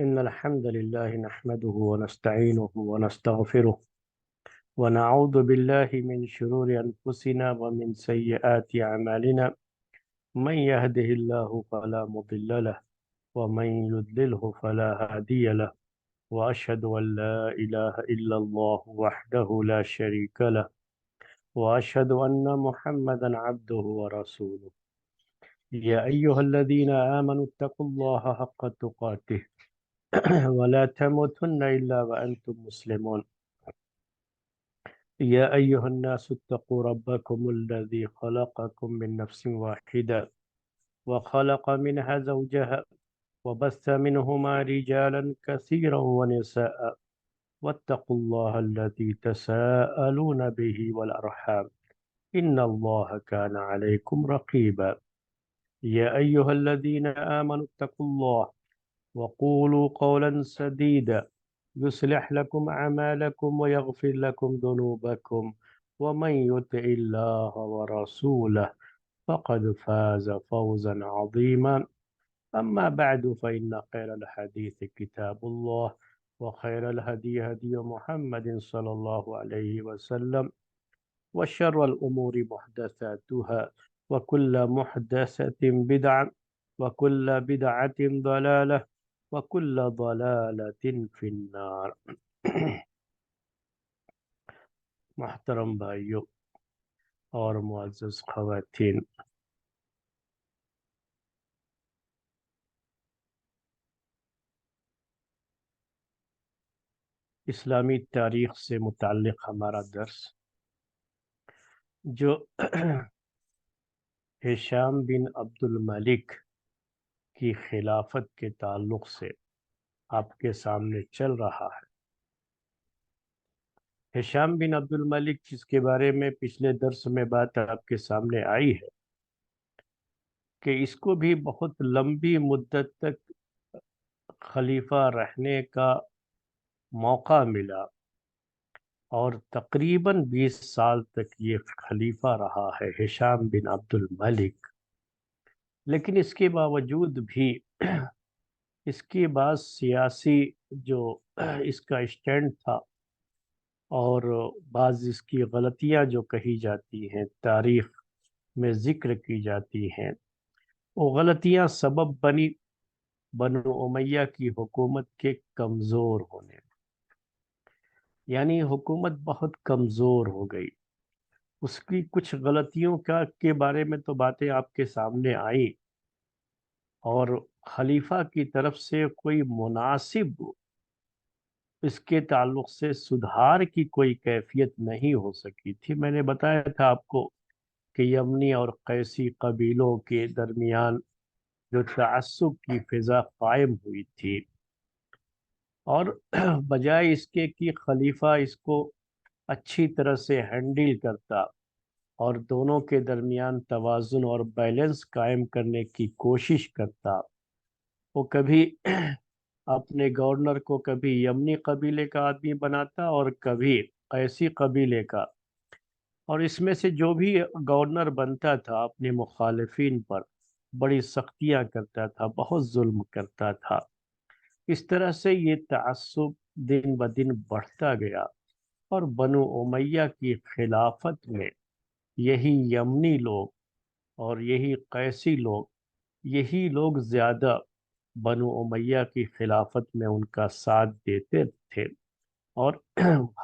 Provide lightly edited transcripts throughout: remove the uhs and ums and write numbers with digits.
إن الحمد لله نحمده ونستعينه ونستغفره ونعوذ بالله من شرور أنفسنا ومن سيئات أعمالنا من يهده الله فلا مضل له ومن يضلله فلا هادي له وأشهد أن لا إله إلا الله وحده لا شريك له وأشهد أن محمدا عبده ورسوله يا أيها الذين آمنوا اتقوا الله حق تقاته ولا تموتن إلا وأنتم مسلمون يا أيها الناس اتقوا ربكم الذي خلقكم من نفس واحدة وخلق منها زوجها وبث منهما رجالا كثيرا ونساء واتقوا الله الذي تساءلون به والأرحام إن الله كان عليكم رقيبا يا أيها الذين آمنوا اتقوا الله وقولوا قولا سديدا يصلح لكم أعمالكم ويغفر لكم ذنوبكم ومن يطع الله ورسوله فقد فاز فوزا عظيما أما بعد فإن خير الحديث كتاب الله وخير الهدي هدي محمد صلى الله عليه وسلم وشر الأمور محدثاتها وكل محدثة بدعة وكل بدعة ضلالة وكل ضلالة في النار محترم بھائیوں اور معزز خواتین، اسلامی تاریخ سے متعلق ہمارا درس جو ہشام بن عبد الملک کی خلافت کے تعلق سے آپ کے سامنے چل رہا ہے۔ ہشام بن عبد الملک جس کے بارے میں پچھلے درس میں بات آپ کے سامنے آئی ہے کہ اس کو بھی بہت لمبی مدت تک خلیفہ رہنے کا موقع ملا اور تقریباً 20 سال تک یہ خلیفہ رہا ہے ہشام بن عبد الملک۔ لیکن اس کے باوجود بھی اس کے بعد سیاسی جو اس کا اسٹینڈ تھا اور بعض اس کی غلطیاں جو کہی جاتی ہیں، تاریخ میں ذکر کی جاتی ہیں، وہ غلطیاں سبب بنی بنو امیہ کی حکومت کے کمزور ہونے، یعنی حکومت بہت کمزور ہو گئی۔ اس کی کچھ غلطیوں کے بارے میں تو باتیں آپ کے سامنے آئیں، اور خلیفہ کی طرف سے کوئی مناسب اس کے تعلق سے سدھار کی کوئی کیفیت نہیں ہو سکی تھی۔ میں نے بتایا تھا آپ کو کہ یمنی اور قیسی قبیلوں کے درمیان جو تعصب کی فضا قائم ہوئی تھی، اور بجائے اس کے کہ خلیفہ اس کو اچھی طرح سے ہینڈل کرتا اور دونوں کے درمیان توازن اور بیلنس قائم کرنے کی کوشش کرتا، وہ کبھی اپنے گورنر کو کبھی یمنی قبیلے کا آدمی بناتا اور کبھی قیسی قبیلے کا، اور اس میں سے جو بھی گورنر بنتا تھا اپنے مخالفین پر بڑی سختیاں کرتا تھا، بہت ظلم کرتا تھا۔ اس طرح سے یہ تعصب دن بدن بڑھتا گیا، اور بنو امیہ کی خلافت میں یہی یمنی لوگ اور یہی لوگ زیادہ بنو امیہ کی خلافت میں ان کا ساتھ دیتے تھے، اور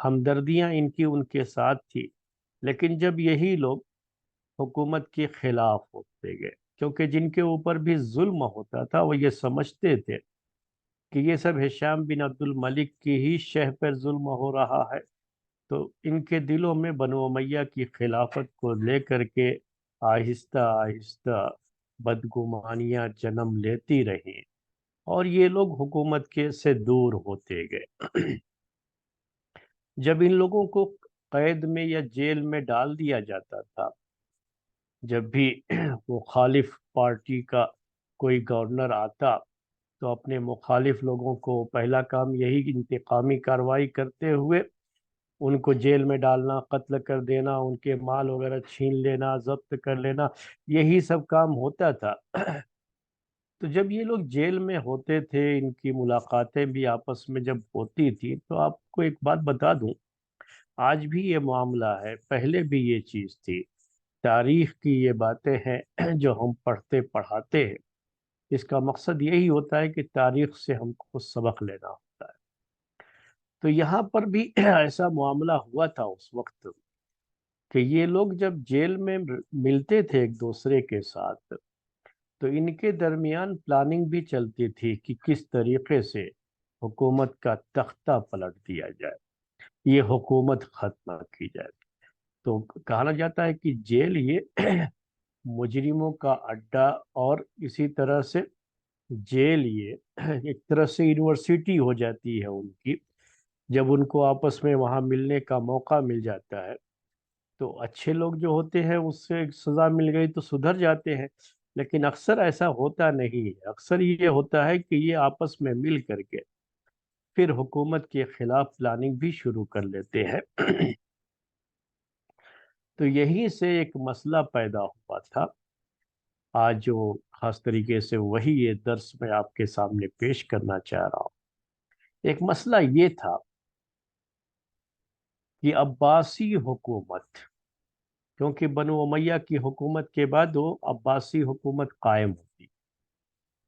ہمدردیاں ان کے ساتھ تھی۔ لیکن جب یہی لوگ حکومت کے خلاف ہوتے گئے، کیونکہ جن کے اوپر بھی ظلم ہوتا تھا وہ یہ سمجھتے تھے کہ یہ سب ہشام بن عبد الملک کی ہی شہ پر ظلم ہو رہا ہے، تو ان کے دلوں میں بنو امیہ کی خلافت کو لے کر کے آہستہ آہستہ بدگمانیاں جنم لیتی رہیں، اور یہ لوگ حکومت کے سے دور ہوتے گئے۔ جب ان لوگوں کو قید میں یا جیل میں ڈال دیا جاتا تھا، جب بھی مخالف پارٹی کا کوئی گورنر آتا تو اپنے مخالف لوگوں کو پہلا کام یہی انتقامی کارروائی کرتے ہوئے ان کو جیل میں ڈالنا، قتل کر دینا، ان کے مال وغیرہ چھین لینا، ضبط کر لینا، یہی سب کام ہوتا تھا۔ تو جب یہ لوگ جیل میں ہوتے تھے، ان کی ملاقاتیں بھی آپس میں جب ہوتی تھی، تو آپ کو ایک بات بتا دوں، آج بھی یہ معاملہ ہے، پہلے بھی یہ چیز تھی۔ تاریخ کی یہ باتیں ہیں جو ہم پڑھتے پڑھاتے ہیں، اس کا مقصد یہی ہوتا ہے کہ تاریخ سے ہم کو سبق لینا ہوتا ہے۔ تو یہاں پر بھی ایسا معاملہ ہوا تھا اس وقت کہ یہ لوگ جب جیل میں ملتے تھے ایک دوسرے کے ساتھ، تو ان کے درمیان پلاننگ بھی چلتی تھی کہ کس طریقے سے حکومت کا تختہ پلٹ دیا جائے، یہ حکومت ختم کی جائے۔ تو کہا جاتا ہے کہ جیل یہ مجرموں کا اڈا، اور اسی طرح سے جیل یہ ایک طرح سے یونیورسٹی ہو جاتی ہے ان کی۔ جب ان کو آپس میں وہاں ملنے کا موقع مل جاتا ہے، تو اچھے لوگ جو ہوتے ہیں اس سے سزا مل گئی تو سدھر جاتے ہیں، لیکن اکثر ایسا ہوتا نہیں ہے۔ اکثر یہ ہوتا ہے کہ یہ آپس میں مل کر کے پھر حکومت کے خلاف پلاننگ بھی شروع کر لیتے ہیں۔ تو یہیں سے ایک مسئلہ پیدا ہوا تھا، آج جو خاص طریقے سے وہی یہ درس میں آپ کے سامنے پیش کرنا چاہ رہا ہوں۔ ایک مسئلہ یہ تھا کہ عباسی حکومت، کیونکہ بنو امیہ کی حکومت کے بعد وہ عباسی حکومت قائم ہوتی،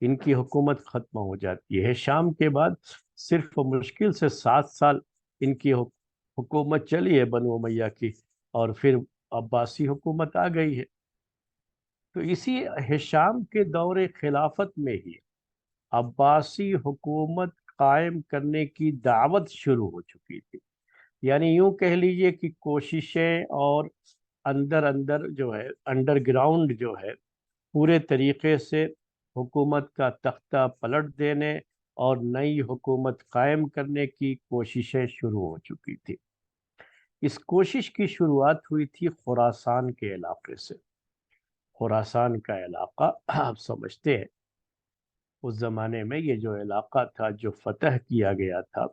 ان کی حکومت ختم ہو جاتی ہے۔ شام کے بعد صرف مشکل سے 7 سال ان کی حکومت چلی ہے بنو امیہ کی، اور پھر عباسی حکومت آ گئی ہے۔ تو اسی ہشام کے دور خلافت میں ہی عباسی حکومت قائم کرنے کی دعوت شروع ہو چکی تھی۔ یعنی یوں کہہ لیجئے کہ کوششیں اور اندر اندر جو ہے، انڈر گراؤنڈ جو ہے، پورے طریقے سے حکومت کا تختہ پلٹ دینے اور نئی حکومت قائم کرنے کی کوششیں شروع ہو چکی تھی۔ اس کوشش کی شروعات ہوئی تھی خراسان کے علاقے سے۔ خراسان کا علاقہ آپ سمجھتے ہیں، اس زمانے میں یہ جو علاقہ تھا جو فتح کیا گیا تھا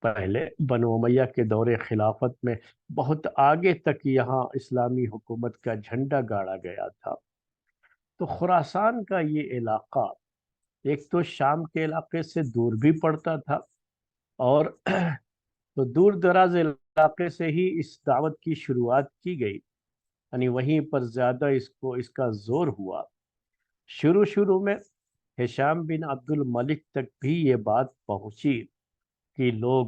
پہلے بنو امیہ کے دور خلافت میں، بہت آگے تک یہاں اسلامی حکومت کا جھنڈا گاڑا گیا تھا۔ تو خراسان کا یہ علاقہ ایک تو شام کے علاقے سے دور بھی پڑتا تھا، اور تو دور دراز علاقے سے ہی اس دعوت کی شروعات کی گئی، یعنی وہیں پر زیادہ اس کا زور ہوا۔ شروع میں ہشام بن عبد الملک تک بھی یہ بات پہنچی کہ لوگ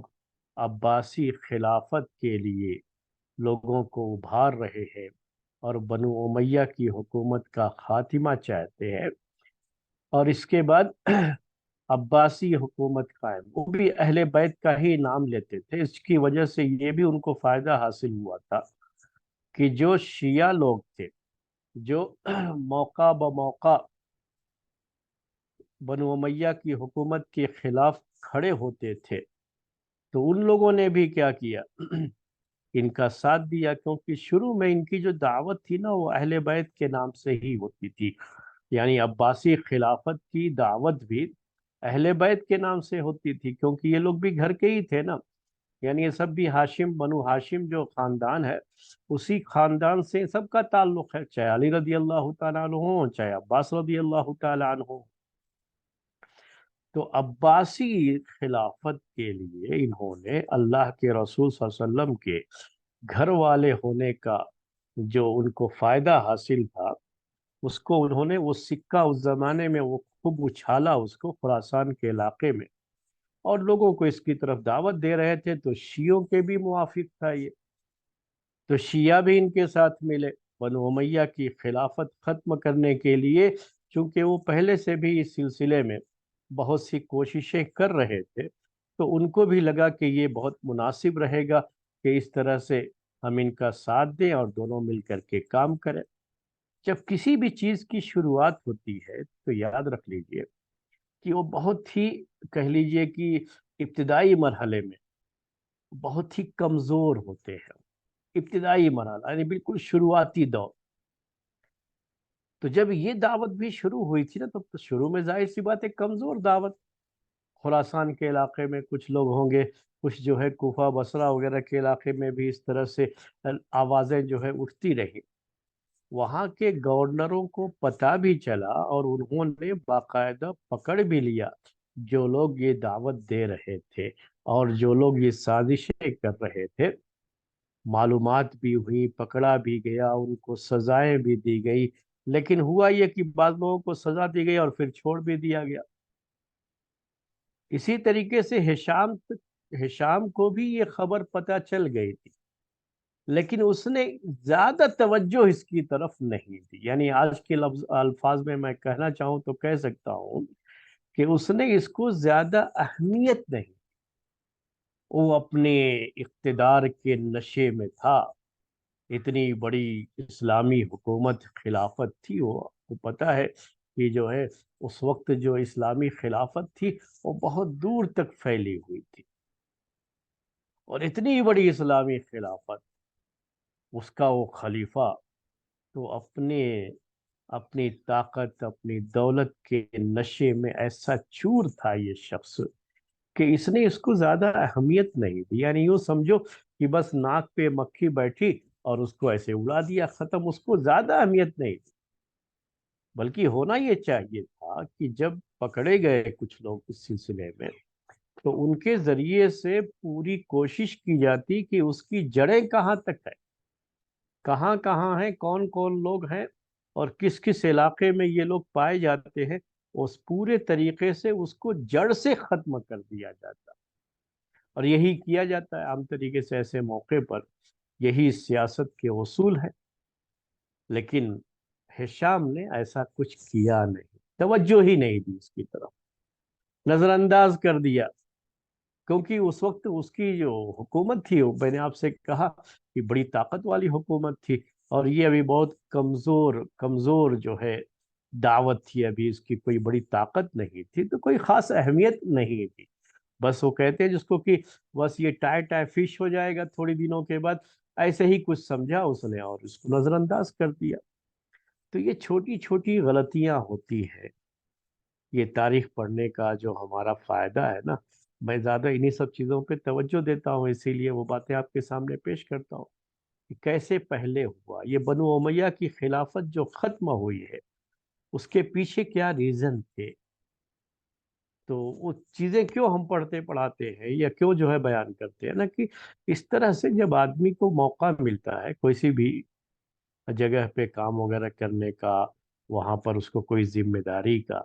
عباسی خلافت کے لیے لوگوں کو ابھار رہے ہیں اور بنو امیہ کی حکومت کا خاتمہ چاہتے ہیں، اور اس کے بعد عباسی حکومت قائم۔ وہ بھی اہل بیت کا ہی نام لیتے تھے، اس کی وجہ سے یہ بھی ان کو فائدہ حاصل ہوا تھا کہ جو شیعہ لوگ تھے، جو موقع بموقع بنو امیہ کی حکومت کے خلاف کھڑے ہوتے تھے، تو ان لوگوں نے بھی کیا کیا، ان کا ساتھ دیا، کیونکہ شروع میں ان کی جو دعوت تھی نا وہ اہل بیت کے نام سے ہی ہوتی تھی۔ یعنی عباسی خلافت کی دعوت بھی اہل بیت کے نام سے ہوتی تھی، کیونکہ یہ لوگ بھی گھر کے ہی تھے نا۔ یعنی یہ سب بھی ہاشم، بنو ہاشم جو خاندان ہے، اسی خاندان سے سب کا تعلق ہے، چاہے علی رضی اللہ تعالیٰ عنہ ہوں، چاہے عباس رضی اللہ تعالیٰ عنہ ہوں۔ تو عباسی خلافت کے لیے انہوں نے اللہ کے رسول صلی اللہ علیہ وسلم کے گھر والے ہونے کا جو ان کو فائدہ حاصل تھا، اس کو انہوں نے وہ سکہ اس زمانے میں وہ خوب اچھالا اس کو خراسان کے علاقے میں، اور لوگوں کو اس کی طرف دعوت دے رہے تھے۔ تو شیعوں کے بھی موافق تھا یہ، تو شیعہ بھی ان کے ساتھ ملے بنو امیہ کی خلافت ختم کرنے کے لیے، چونکہ وہ پہلے سے بھی اس سلسلے میں بہت سی کوششیں کر رہے تھے، تو ان کو بھی لگا کہ یہ بہت مناسب رہے گا کہ اس طرح سے ہم ان کا ساتھ دیں اور دونوں مل کر کے کام کریں۔ جب کسی بھی چیز کی شروعات ہوتی ہے تو یاد رکھ لیجئے کہ وہ بہت ہی، کہہ لیجئے کہ ابتدائی مرحلے میں بہت ہی کمزور ہوتے ہیں۔ ابتدائی مرحلہ یعنی بالکل شروعاتی دور۔ تو جب یہ دعوت بھی شروع ہوئی تھی نا، تو شروع میں ظاہر سی بات ہے کمزور دعوت، خراسان کے علاقے میں کچھ لوگ ہوں گے، کچھ جو ہے کوفہ بصرہ وغیرہ کے علاقے میں بھی اس طرح سے آوازیں جو ہے اٹھتی رہی۔ وہاں کے گورنروں کو پتہ بھی چلا اور انہوں نے باقاعدہ پکڑ بھی لیا جو لوگ یہ دعوت دے رہے تھے اور جو لوگ یہ سازشیں کر رہے تھے۔ معلومات بھی ہوئی، پکڑا بھی گیا، ان کو سزائیں بھی دی گئی، لیکن ہوا یہ کہ بعض لوگوں کو سزا دی گئی اور پھر چھوڑ بھی دیا گیا۔ اسی طریقے سے ہشام کو بھی یہ خبر پتہ چل گئی تھی، لیکن اس نے زیادہ توجہ اس کی طرف نہیں دی۔ یعنی آج کے الفاظ میں کہنا چاہوں تو کہہ سکتا ہوں کہ اس نے اس کو زیادہ اہمیت نہیں۔ وہ اپنے اقتدار کے نشے میں تھا، اتنی بڑی اسلامی حکومت خلافت تھی، وہ آپ کو پتہ ہے کہ جو ہے اس وقت جو اسلامی خلافت تھی وہ بہت دور تک پھیلی ہوئی تھی، اور اتنی بڑی اسلامی خلافت، اس کا وہ خلیفہ تو اپنی طاقت، اپنی دولت کے نشے میں ایسا چور تھا یہ شخص کہ اس نے اس کو زیادہ اہمیت نہیں دی۔ یعنی یوں سمجھو کہ بس ناک پہ مکھی بیٹھی اور اس کو ایسے اڑا دیا، ختم، اس کو زیادہ اہمیت نہیں دی۔ بلکہ ہونا یہ چاہیے تھا کہ جب پکڑے گئے کچھ لوگ اس سلسلے میں تو ان کے ذریعے سے پوری کوشش کی جاتی کہ اس کی جڑیں کہاں تک ہے، کہاں کہاں ہیں، کون کون لوگ ہیں، اور کس کس علاقے میں یہ لوگ پائے جاتے ہیں، اس پورے طریقے سے اس کو جڑ سے ختم کر دیا جاتا۔ اور یہی کیا جاتا ہے عام طریقے سے ایسے موقع پر، یہی سیاست کے اصول ہے۔ لیکن ہشام نے ایسا کچھ کیا نہیں، توجہ ہی نہیں دی اس کی طرف، نظر انداز کر دیا۔ کیونکہ اس وقت اس کی جو حکومت تھی، وہ میں نے آپ سے کہا کہ بڑی طاقت والی حکومت تھی، اور یہ ابھی بہت کمزور کمزور جو ہے دعوت تھی، ابھی اس کی کوئی بڑی طاقت نہیں تھی، تو کوئی خاص اہمیت نہیں تھی۔ بس وہ کہتے ہیں جس کو کہ بس یہ ٹائے ٹائے فش ہو جائے گا تھوڑی دنوں کے بعد، ایسے ہی کچھ سمجھا اس نے اور اس کو نظر انداز کر دیا۔ تو یہ چھوٹی چھوٹی غلطیاں ہوتی ہیں۔ یہ تاریخ پڑھنے کا جو ہمارا فائدہ ہے نا، میں زیادہ انہی سب چیزوں پہ توجہ دیتا ہوں، اسی لیے وہ باتیں آپ کے سامنے پیش کرتا ہوں کہ کیسے پہلے ہوا یہ بنو امیہ کی خلافت جو ختم ہوئی ہے، اس کے پیچھے کیا ریزن تھے، تو وہ چیزیں کیوں ہم پڑھتے پڑھاتے ہیں یا کیوں جو ہے بیان کرتے ہیں نا، کہ اس طرح سے جب آدمی کو موقع ملتا ہے کسی بھی جگہ پہ کام وغیرہ کرنے کا، وہاں پر اس کو کوئی ذمہ داری کا،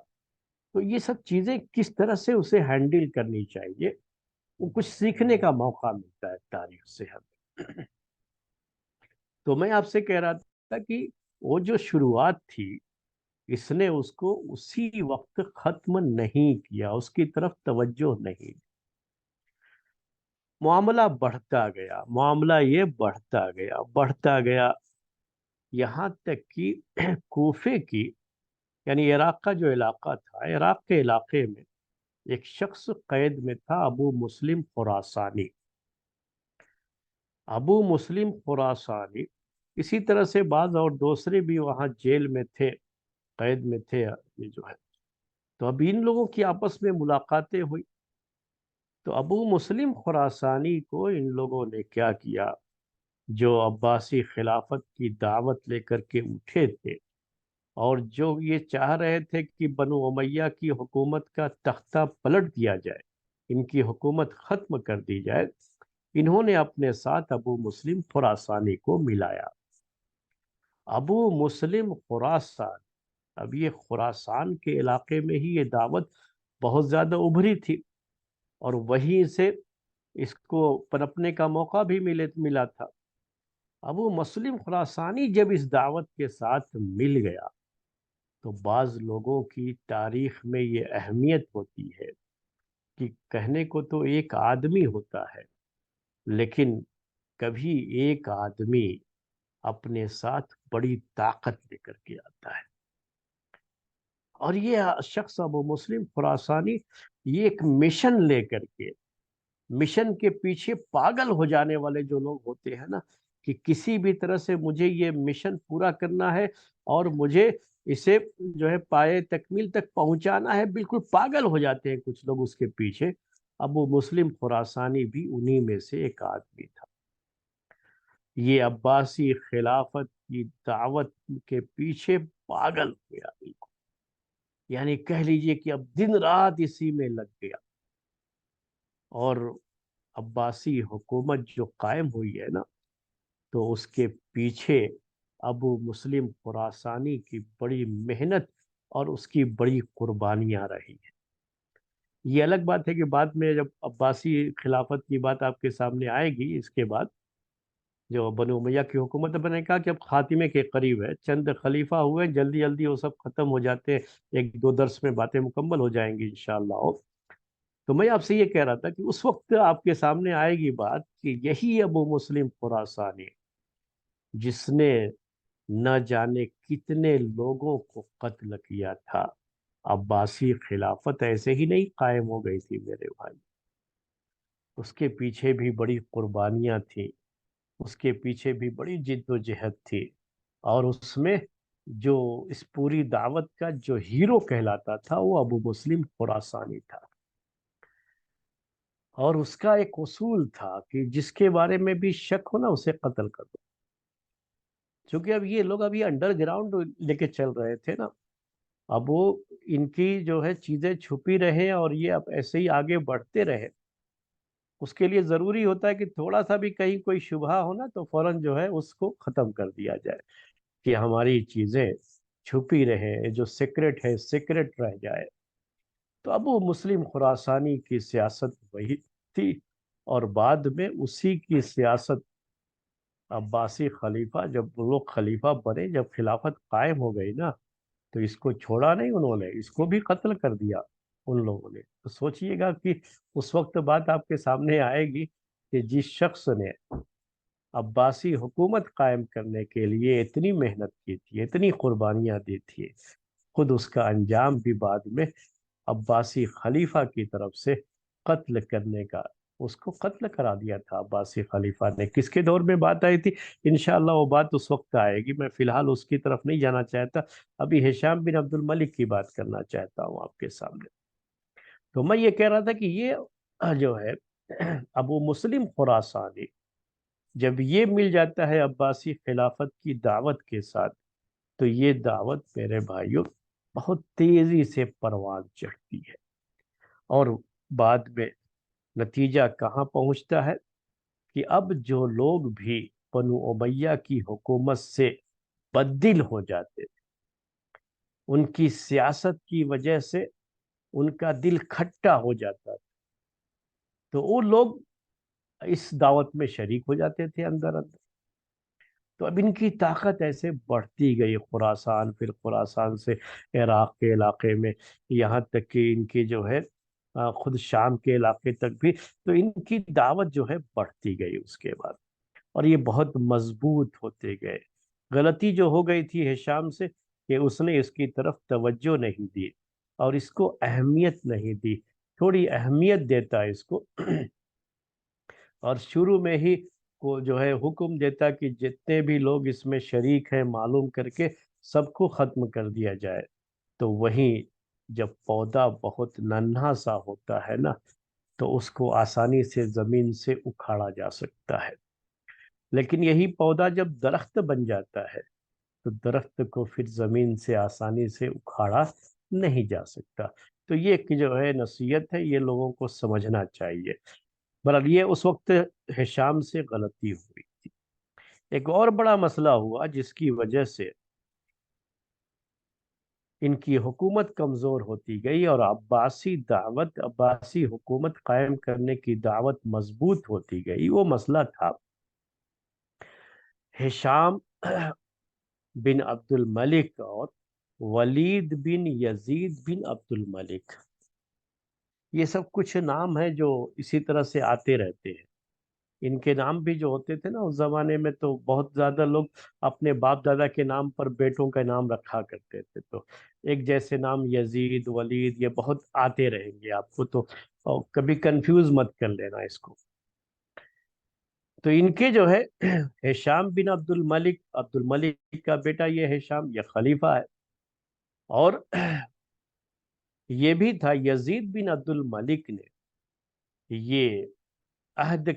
تو یہ سب چیزیں کس طرح سے اسے ہینڈل کرنی چاہیے، وہ کچھ سیکھنے کا موقع ملتا ہے تاریخ سے ہمیں۔ تو میں آپ سے کہہ رہا تھا کہ وہ جو شروعات تھی، اس نے اس کو اسی وقت ختم نہیں کیا، اس کی طرف توجہ نہیں۔ معاملہ بڑھتا گیا، معاملہ یہ بڑھتا گیا، یہاں تک کہ کوفے کی، یعنی عراق کا جو علاقہ تھا، عراق کے علاقے میں ایک شخص قید میں تھا، ابو مسلم خراسانی۔ ابو مسلم خراسانی، اسی طرح سے بعض اور دوسرے بھی وہاں جیل میں تھے، قید میں تھے یہ جو ہے۔ تو اب ان لوگوں کی آپس میں ملاقاتیں ہوئی، تو ابو مسلم خراسانی کو ان لوگوں نے کیا کیا، جو عباسی خلافت کی دعوت لے کر کے اٹھے تھے اور جو یہ چاہ رہے تھے کہ بنو امیہ کی حکومت کا تختہ پلٹ دیا جائے، ان کی حکومت ختم کر دی جائے، انہوں نے اپنے ساتھ ابو مسلم خراسانی کو ملایا۔ ابو مسلم خراسان، اب یہ خراسان کے علاقے میں ہی یہ دعوت بہت زیادہ ابھری تھی، اور وہیں سے اس کو پنپنے کا موقع بھی ملا تھا۔ ابو مسلم خراسانی جب اس دعوت کے ساتھ مل گیا تو بعض لوگوں کی تاریخ میں یہ اہمیت ہوتی ہے کہ کہنے کو تو ایک آدمی ہوتا ہے، لیکن کبھی ایک آدمی اپنے ساتھ بڑی طاقت لے کر کے آتا ہے۔ اور یہ شخص ابو مسلم خراسانی یہ ایک مشن لے کر کے، مشن کے پیچھے پاگل ہو جانے والے جو لوگ ہوتے ہیں نا، کہ کسی بھی طرح سے مجھے یہ مشن پورا کرنا ہے اور مجھے اسے جو ہے پائے تکمیل تک پہنچانا ہے، بالکل پاگل ہو جاتے ہیں کچھ لوگ اس کے پیچھے۔ ابو مسلم خراسانی بھی انہی میں سے ایک آدمی تھا۔ یہ عباسی خلافت کی دعوت کے پیچھے پاگل ہو گیا بالکل، یعنی کہہ لیجئے کہ اب دن رات اسی میں لگ گیا، اور عباسی حکومت جو قائم ہوئی ہے نا، تو اس کے پیچھے ابو مسلم خراسانی کی بڑی محنت اور اس کی بڑی قربانیاں رہی ہیں۔ یہ الگ بات ہے کہ بعد میں جب عباسی خلافت کی بات آپ کے سامنے آئے گی، اس کے بعد جو بنو امیہ کی حکومت ہے، میں نے کہا کہ اب خاتمے کے قریب ہے، چند خلیفہ ہوئے، جلدی جلدی وہ سب ختم ہو جاتے ہیں، ایک دو درس میں باتیں مکمل ہو جائیں گی انشاءاللہ۔ تو میں آپ سے یہ کہہ رہا تھا کہ اس وقت آپ کے سامنے آئے گی بات کہ یہی ابو مسلم خراسانی، جس نے نہ جانے کتنے لوگوں کو قتل کیا تھا۔ عباسی خلافت ایسے ہی نہیں قائم ہو گئی تھی میرے بھائی، اس کے پیچھے بھی بڑی قربانیاں تھیں، اس کے پیچھے بھی بڑی جد و جہد تھی، اور اس میں جو اس پوری دعوت کا جو ہیرو کہلاتا تھا وہ ابو مسلم خراسانی تھا۔ اور اس کا ایک اصول تھا کہ جس کے بارے میں بھی شک ہو نا اسے قتل کر دو، چونکہ اب یہ لوگ ابھی انڈر گراؤنڈ لے کے چل رہے تھے نا، اب وہ ان کی جو ہے چیزیں چھپی رہے اور یہ اب ایسے ہی آگے بڑھتے رہے، اس کے لیے ضروری ہوتا ہے کہ تھوڑا سا بھی کہیں کوئی شبہ ہو نا تو فوراً جو ہے اس کو ختم کر دیا جائے، کہ ہماری چیزیں چھپی رہے، جو سیکرٹ ہے سیکرٹ رہ جائے۔ تو ابو مسلم خراسانی کی سیاست وہی تھی، اور بعد میں اسی کی سیاست عباسی خلیفہ، جب وہ لوگ خلیفہ بنے، جب خلافت قائم ہو گئی نا، تو اس کو چھوڑا نہیں انہوں نے، اس کو بھی قتل کر دیا ان لوگوں نے۔ تو سوچئے گا کہ اس وقت بات آپ کے سامنے آئے گی کہ جس شخص نے عباسی حکومت قائم کرنے کے لیے اتنی محنت کی تھی، اتنی قربانیاں دی تھی، خود اس کا انجام بھی بعد میں عباسی خلیفہ کی طرف سے قتل کرنے کا، اس کو قتل کرا دیا تھا عباسی خلیفہ نے۔ کس کے دور میں بات آئی تھی، انشاءاللہ وہ بات اس وقت آئے گی، میں فی الحال اس کی طرف نہیں جانا چاہتا، ابھی ہشام بن عبد الملک کی بات کرنا چاہتا ہوں آپ کے سامنے۔ تو میں یہ کہہ رہا تھا کہ یہ جو ہے ابو مسلم خراسانی، جب یہ مل جاتا ہے عباسی خلافت کی دعوت کے ساتھ، تو یہ دعوت میرے بھائیوں بہت تیزی سے پروان چڑھتی ہے، اور بعد میں نتیجہ کہاں پہنچتا ہے کہ اب جو لوگ بھی بنو امیہ کی حکومت سے بددل ہو جاتے تھے، ان کی سیاست کی وجہ سے ان کا دل کھٹا ہو جاتا تھا، تو وہ لوگ اس دعوت میں شریک ہو جاتے تھے اندر اندر۔ تو اب ان کی طاقت ایسے بڑھتی گئی، خراسان، پھر خراسان سے عراق کے علاقے میں، یہاں تک کہ ان کی جو ہے خود شام کے علاقے تک بھی، تو ان کی دعوت جو ہے بڑھتی گئی اس کے بعد، اور یہ بہت مضبوط ہوتے گئے۔ غلطی جو ہو گئی تھی ہشام سے کہ اس نے اس کی طرف توجہ نہیں دی اور اس کو اہمیت نہیں دی، تھوڑی اہمیت دیتا اس کو اور شروع میں ہی کو جو ہے حکم دیتا کہ جتنے بھی لوگ اس میں شریک ہیں معلوم کر کے سب کو ختم کر دیا جائے، تو وہیں جب پودا بہت ننھا سا ہوتا ہے نا، تو اس کو آسانی سے زمین سے اکھاڑا جا سکتا ہے، لیکن یہی پودا جب درخت بن جاتا ہے تو درخت کو پھر زمین سے آسانی سے اکھاڑا نہیں جا سکتا۔ تو یہ ایک جو ہے نصیحت ہے، یہ لوگوں کو سمجھنا چاہیے۔ بہرحال یہ اس وقت ہشام سے غلطی ہوئی تھی۔ ایک اور بڑا مسئلہ ہوا جس کی وجہ سے ان کی حکومت کمزور ہوتی گئی اور عباسی حکومت قائم کرنے کی دعوت مضبوط ہوتی گئی۔ وہ مسئلہ تھا ہشام بن عبد الملک اور ولید بن یزید بن عبد الملک، یہ سب کچھ نام ہیں جو اسی طرح سے آتے رہتے ہیں۔ ان کے نام بھی جو ہوتے تھے نا اس زمانے میں، تو بہت زیادہ لوگ اپنے باپ دادا کے نام پر بیٹوں کا نام رکھا کرتے تھے، تو ایک جیسے نام یزید، ولید، یہ بہت آتے رہیں گے آپ کو، تو کبھی کنفیوز مت کر لینا اس کو۔ تو ان کے جو ہے ہشام بن عبد الملک کا بیٹا یہ ہشام، یہ خلیفہ ہے، اور یہ بھی تھا یزید بن عبد الملک نے یہ عہد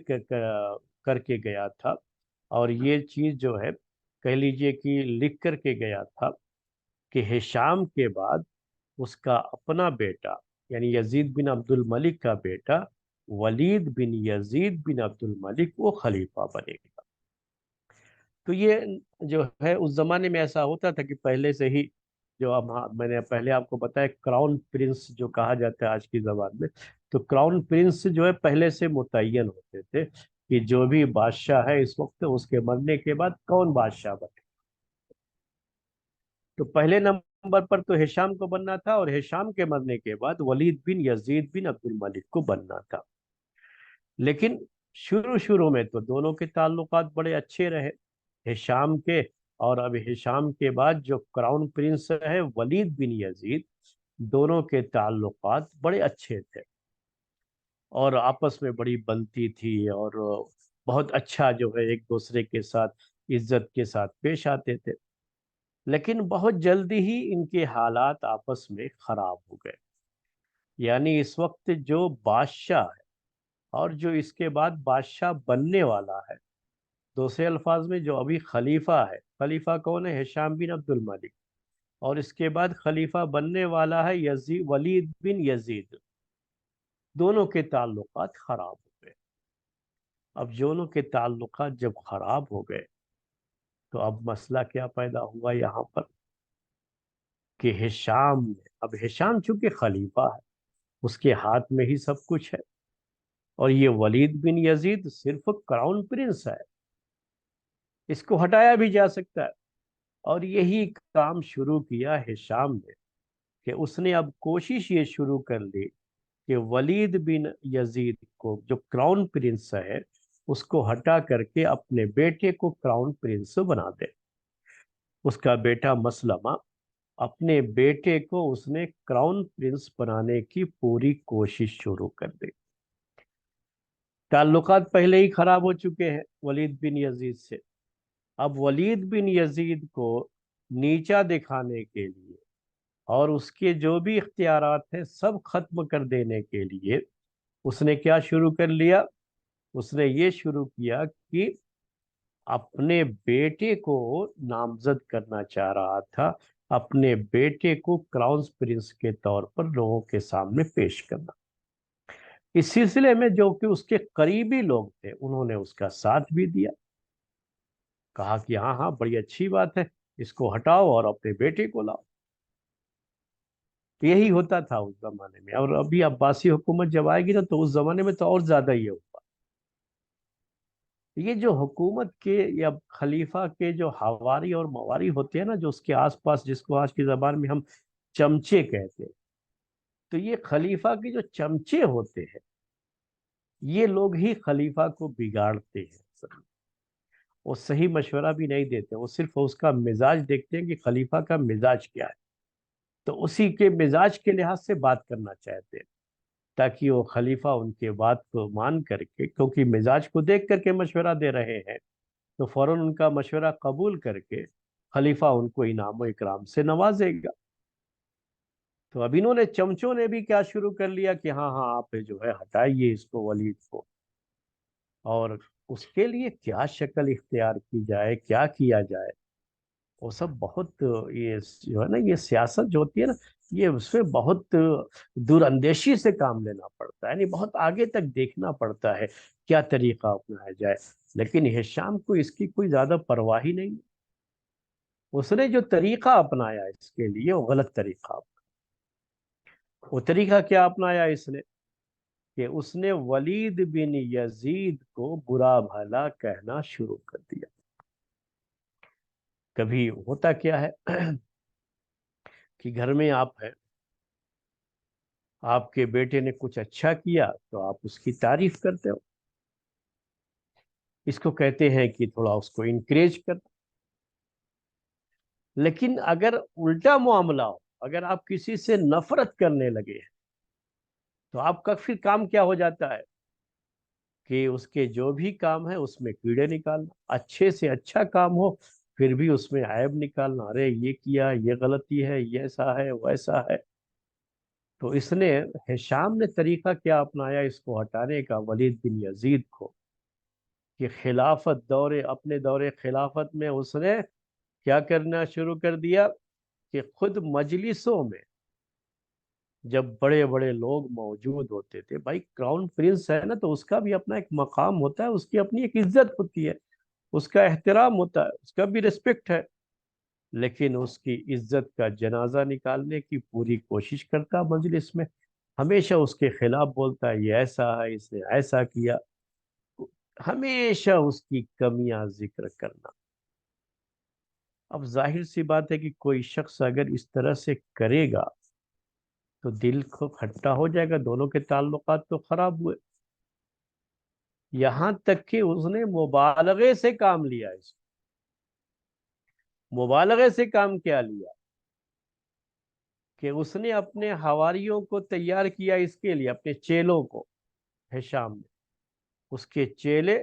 کر کے گیا تھا اور یہ چیز جو ہے کہہ لیجئے کہ لکھ کر کے گیا تھا کہ ہشام کے بعد اس کا اپنا بیٹا یعنی یزید بن عبد الملک کا بیٹا ولید بن یزید بن عبد الملک وہ خلیفہ بنے گا۔ تو یہ جو ہے اس زمانے میں ایسا ہوتا تھا کہ پہلے سے ہی جو اب میں نے پہلے آپ کو بتایا کراؤن پرنس جو کہا جاتا ہے آج کی زبان میں، تو کراؤن پرنس جو ہے پہلے سے متعین ہوتے تھے کہ جو بھی بادشاہ ہے اس وقت اس کے مرنے کے بعد کون بادشاہ بنے۔ تو پہلے نمبر پر تو ہشام کو بننا تھا، اور ہشام کے مرنے کے بعد ولید بن یزید بن عبد الملک کو بننا تھا۔ لیکن شروع میں تو دونوں کے تعلقات بڑے اچھے رہے ہشام کے، اور اب ہشام کے بعد جو کراؤن پرنس ہے ولید بن یزید، دونوں کے تعلقات بڑے اچھے تھے اور آپس میں بڑی بنتی تھی، اور بہت اچھا جو ہے ایک دوسرے کے ساتھ عزت کے ساتھ پیش آتے تھے۔ لیکن بہت جلدی ہی ان کے حالات آپس میں خراب ہو گئے، یعنی اس وقت جو بادشاہ ہے اور جو اس کے بعد بادشاہ بننے والا ہے، دوسرے الفاظ میں جو ابھی خلیفہ ہے، خلیفہ کون ہے؟ ہشام بن عبد الملک، اور اس کے بعد خلیفہ بننے والا ہے ولید بن یزید، دونوں کے تعلقات خراب ہو گئے۔ اب دونوں کے تعلقات جب خراب ہو گئے تو اب مسئلہ کیا پیدا ہوا یہاں پر کہ اب ہشام چونکہ خلیفہ ہے، اس کے ہاتھ میں ہی سب کچھ ہے، اور یہ ولید بن یزید صرف کراؤن پرنس ہے، اس کو ہٹایا بھی جا سکتا ہے۔ اور یہی کام شروع کیا ہشام نے کہ اس نے اب کوشش یہ شروع کر لی کہ ولید بن یزید کو جو کراؤن پرنس ہے اس کو ہٹا کر کے اپنے بیٹے کو کراؤن پرنس بنا دے۔ اس کا بیٹا مسلمہ، اپنے بیٹے کو اس نے کراؤن پرنس بنانے کی پوری کوشش شروع کر دی۔ تعلقات پہلے ہی خراب ہو چکے ہیں ولید بن یزید سے، اب ولید بن یزید کو نیچا دکھانے کے لیے اور اس کے جو بھی اختیارات ہیں سب ختم کر دینے کے لیے اس نے کیا شروع کر لیا؟ اس نے یہ شروع کیا کہ اپنے بیٹے کو نامزد کرنا چاہ رہا تھا، اپنے بیٹے کو کراؤن پرنس کے طور پر لوگوں کے سامنے پیش کرنا۔ اس سلسلے میں جو کہ اس کے قریبی لوگ تھے انہوں نے اس کا ساتھ بھی دیا، کہا کہ ہاں ہاں بڑی اچھی بات ہے، اس کو ہٹاؤ اور اپنے بیٹے کو لاؤ۔ یہی ہوتا تھا اس زمانے میں، اور ابھی عباسی حکومت جب آئے گی نا تو اس زمانے میں تو اور زیادہ یہ ہوگا۔ یہ جو حکومت کے یا خلیفہ کے جو حواری اور مواری ہوتے ہیں نا، جو اس کے آس پاس، جس کو آج کی زبان میں ہم چمچے کہتے ہیں، تو یہ خلیفہ کے جو چمچے ہوتے ہیں یہ لوگ ہی خلیفہ کو بگاڑتے ہیں۔ وہ صحیح مشورہ بھی نہیں دیتے، وہ صرف اس کا مزاج دیکھتے ہیں کہ خلیفہ کا مزاج کیا ہے، تو اسی کے مزاج کے لحاظ سے بات کرنا چاہتے ہیں تاکہ وہ خلیفہ ان کے بات کو مان کر کے، کیونکہ مزاج کو دیکھ کر کے مشورہ دے رہے ہیں، تو فوراً ان کا مشورہ قبول کر کے خلیفہ ان کو انعام و اکرام سے نوازے گا۔ تو اب انہوں نے چمچوں نے بھی کیا شروع کر لیا کہ ہاں ہاں آپ جو ہے ہٹائیے اس کو، ولید کو، اور اس کے لیے کیا شکل اختیار کی جائے، کیا کیا جائے، وہ سب بہت، یہ جو ہے نا یہ سیاست جو ہوتی ہے نا، یہ اس میں بہت دور اندیشی سے کام لینا پڑتا ہے، یعنی بہت آگے تک دیکھنا پڑتا ہے کیا طریقہ اپنایا جائے۔ لیکن ہشام کو اس کی کوئی زیادہ پرواہ ہی نہیں، اس نے جو طریقہ اپنایا اس کے لیے وہ غلط طریقہ وہ طریقہ کیا اپنایا اس نے کہ اس نے ولید بن یزید کو برا بھلا کہنا شروع کر دیا۔ کبھی ہوتا کیا ہے کہ گھر میں آپ ہیں، آپ کے بیٹے نے کچھ اچھا کیا تو آپ اس کی تعریف کرتے ہو، اس کو کہتے ہیں کہ تھوڑا اس کو انکریج کرنا۔ لیکن اگر الٹا معاملہ ہو، اگر آپ کسی سے نفرت کرنے لگے ہیں تو آپ کا پھر کام کیا ہو جاتا ہے کہ اس کے جو بھی کام ہے اس میں کیڑے نکالنا، اچھے سے اچھا کام ہو پھر بھی اس میں عیب نکالنا، ارے یہ کیا، یہ غلطی ہے، یہ ایسا ہے ویسا ہے۔ تو اس نے، ہشام نے طریقہ کیا اپنایا اس کو ہٹانے کا ولید بن یزید کو، کہ اپنے دور خلافت میں اس نے کیا کرنا شروع کر دیا کہ خود مجلسوں میں جب بڑے بڑے لوگ موجود ہوتے تھے، بھائی کراؤن پرنس ہے نا، تو اس کا بھی اپنا ایک مقام ہوتا ہے، اس کی اپنی ایک عزت ہوتی ہے، اس کا احترام ہوتا ہے، اس کا بھی ریسپیکٹ ہے، لیکن اس کی عزت کا جنازہ نکالنے کی پوری کوشش کرتا مجلس میں، ہمیشہ اس کے خلاف بولتا ہے، یہ ایسا ہے، اس نے ایسا کیا، ہمیشہ اس کی کمیاں ذکر کرنا۔ اب ظاہر سی بات ہے کہ کوئی شخص اگر اس طرح سے کرے گا تو دل کو کھٹا ہو جائے گا، دونوں کے تعلقات تو خراب ہوئے۔ یہاں تک کہ اس نے مبالغے سے کام لیا، مبالغے سے کام کیا لیا کہ اس نے اپنے حواریوں کو تیار کیا اس کے لیے، اپنے چیلوں کو، ہشام میں اس کے چیلے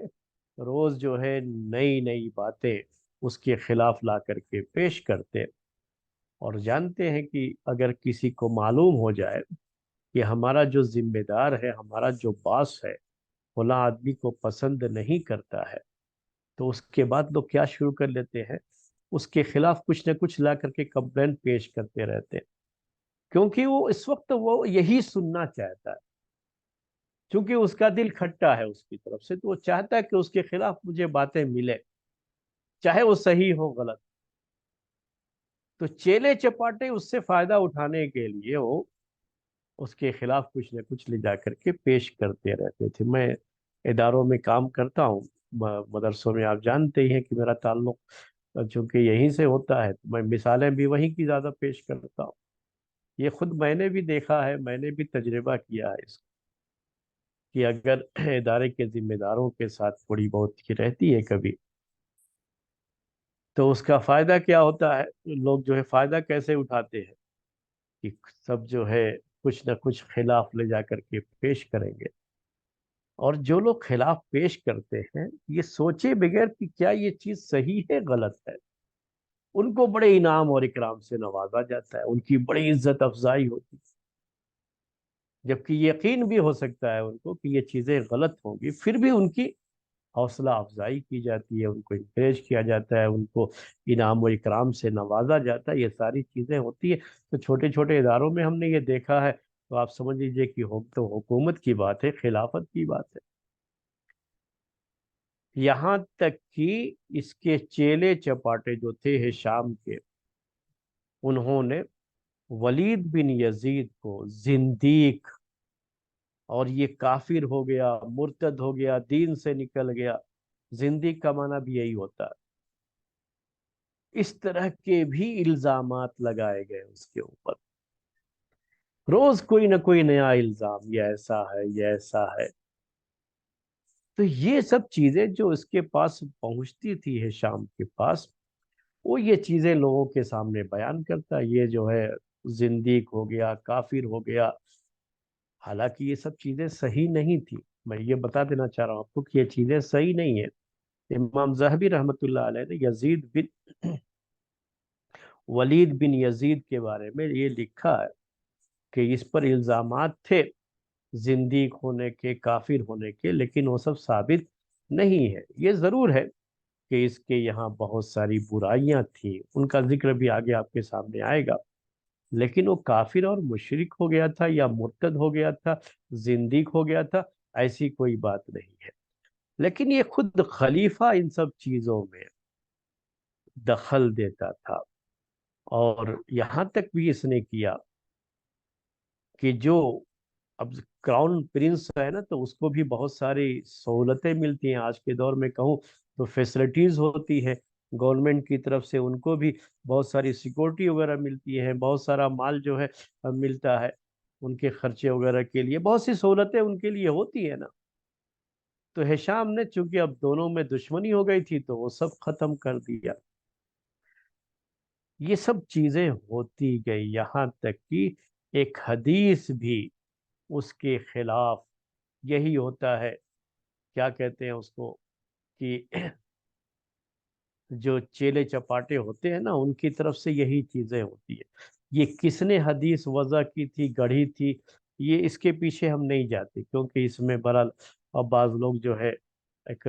روز جو ہے نئی نئی باتیں اس کے خلاف لا کر کے پیش کرتے، اور جانتے ہیں کہ اگر کسی کو معلوم ہو جائے کہ ہمارا جو ذمہ دار ہے، ہمارا جو باس ہے، فلاں آدمی کو پسند نہیں کرتا ہے، تو اس کے بعد لوگ کیا شروع کر لیتے ہیں، اس کے خلاف کچھ نہ کچھ لا کر کے کمپلین پیش کرتے رہتے ہیں، کیونکہ وہ اس وقت وہ یہی سننا چاہتا ہے، کیونکہ اس کا دل کھٹا ہے اس کی طرف سے، تو وہ چاہتا ہے کہ اس کے خلاف مجھے باتیں ملے، چاہے وہ صحیح ہو غلط۔ تو چیلے چپاٹے اس سے فائدہ اٹھانے کے لیے وہ اس کے خلاف کچھ نہ کچھ لے جا کر کے پیش کرتے رہتے تھے۔ میں اداروں میں کام کرتا ہوں، مدرسوں میں آپ جانتے ہی ہیں کہ میرا تعلق چونکہ یہیں سے ہوتا ہے، تو میں مثالیں بھی وہیں کی زیادہ پیش کرتا ہوں۔ یہ خود میں نے بھی دیکھا ہے، میں نے بھی تجربہ کیا ہے اس کہ اگر ادارے کے ذمہ داروں کے ساتھ تھوڑی بہت ہی رہتی ہے کبھی، تو اس کا فائدہ کیا ہوتا ہے، لوگ جو ہے فائدہ کیسے اٹھاتے ہیں کہ سب جو ہے کچھ نہ کچھ خلاف لے جا کر کے پیش کریں گے، اور جو لوگ خلاف پیش کرتے ہیں یہ سوچے بغیر کہ کیا یہ چیز صحیح ہے غلط ہے، ان کو بڑے انعام اور اکرام سے نوازا جاتا ہے، ان کی بڑی عزت افزائی ہوتی ہے، جبکہ یقین بھی ہو سکتا ہے ان کو کہ یہ چیزیں غلط ہوں گی، پھر بھی ان کی حوصلہ افزائی کی جاتی ہے، ان کو انکریج کیا جاتا ہے، ان کو انعام و اکرام سے نوازا جاتا ہے، یہ ساری چیزیں ہوتی ہے۔ تو چھوٹے چھوٹے اداروں میں ہم نے یہ دیکھا ہے، تو آپ سمجھ لیجئے کہ تو حکومت کی بات ہے، خلافت کی بات ہے، یہاں تک کہ اس کے چیلے چپاٹے جو تھے ہشام کے، انہوں نے ولید بن یزید کو زندیق، اور یہ کافر ہو گیا، مرتد ہو گیا، دین سے نکل گیا، زندیق کا معنی بھی یہی ہوتا ہے، اس طرح کے بھی الزامات لگائے گئے اس کے اوپر، روز کوئی نہ کوئی نیا الزام، یہ ایسا ہے، یہ ایسا ہے۔ تو یہ سب چیزیں جو اس کے پاس پہنچتی تھی ہشام کے پاس، وہ یہ چیزیں لوگوں کے سامنے بیان کرتا، یہ جو ہے زندیق ہو گیا، کافر ہو گیا، حالانکہ یہ سب چیزیں صحیح نہیں تھی۔ میں یہ بتا دینا چاہ رہا ہوں آپ کو کہ یہ چیزیں صحیح نہیں ہیں۔ امام ذہبی رحمۃ اللہ علیہ نے ولید بن یزید کے بارے میں یہ لکھا ہے کہ اس پر الزامات تھے زندیق ہونے کے، کافر ہونے کے، لیکن وہ سب ثابت نہیں ہے۔ یہ ضرور ہے کہ اس کے یہاں بہت ساری برائیاں تھیں، ان کا ذکر بھی آگے آپ کے سامنے آئے گا، لیکن وہ کافر اور مشرک ہو گیا تھا یا مرتد ہو گیا تھا، زندیق ہو گیا تھا، ایسی کوئی بات نہیں ہے۔ لیکن یہ خود خلیفہ ان سب چیزوں میں دخل دیتا تھا، اور یہاں تک بھی اس نے کیا کہ جو اب کراؤن پرنس ہے نا، تو اس کو بھی بہت ساری سہولتیں ملتی ہیں، آج کے دور میں کہوں تو فیسلٹیز ہوتی ہے گورنمنٹ کی طرف سے، ان کو بھی بہت ساری سیکورٹی وغیرہ ملتی ہے، بہت سارا مال جو ہے ملتا ہے ان کے خرچے وغیرہ کے لیے، بہت سی سہولتیں ان کے لیے ہوتی ہے نا۔ تو ہشام نے چونکہ اب دونوں میں دشمنی ہو گئی تھی، تو وہ سب ختم کر دیا۔ یہ سب چیزیں ہوتی گئی، یہاں تک کہ ایک حدیث بھی اس کے خلاف یہی ہوتا ہے، کیا کہتے ہیں اس کو، کہ جو چیلے چپاٹے ہوتے ہیں نا، ان کی طرف سے یہی چیزیں ہوتی ہیں۔ یہ کس نے حدیث وضع کی تھی، گڑھی تھی، یہ اس کے پیچھے ہم نہیں جاتے، کیونکہ اس میں برحال اب بعض لوگ جو ہے ایک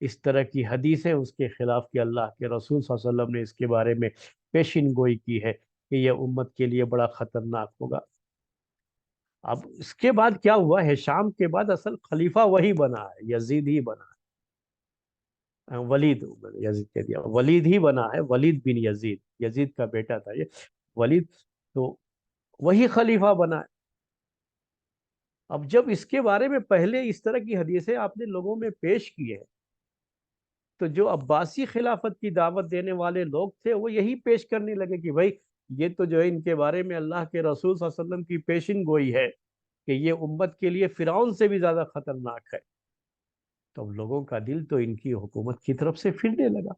اس طرح کی حدیثیں اس کے خلاف کہ اللہ کے رسول صلی اللہ علیہ وسلم نے اس کے بارے میں پیشین گوئی کی ہے کہ یہ امت کے لیے بڑا خطرناک ہوگا۔ اب اس کے بعد کیا ہوا، ہشام کے بعد اصل خلیفہ وہی بنا ہے، یزید ہی بنا ہے، ولید، یزید کہہ دیا، ولید ہی بنا ہے، ولید بن یزید، یزید کا بیٹا تھا یہ ولید، تو وہی خلیفہ بنا ہے۔ اب جب اس کے بارے میں پہلے اس طرح کی حدیثیں آپ نے لوگوں میں پیش کی ہے، تو جو عباسی خلافت کی دعوت دینے والے لوگ تھے وہ یہی پیش کرنے لگے کہ بھائی یہ تو جو ہے ان کے بارے میں اللہ کے رسول صلی اللہ علیہ وسلم کی پیشن گوئی ہے کہ یہ امت کے لیے فرعون سے بھی زیادہ خطرناک ہے۔ تو اب لوگوں کا دل تو ان کی حکومت کی طرف سے پھرنے لگا۔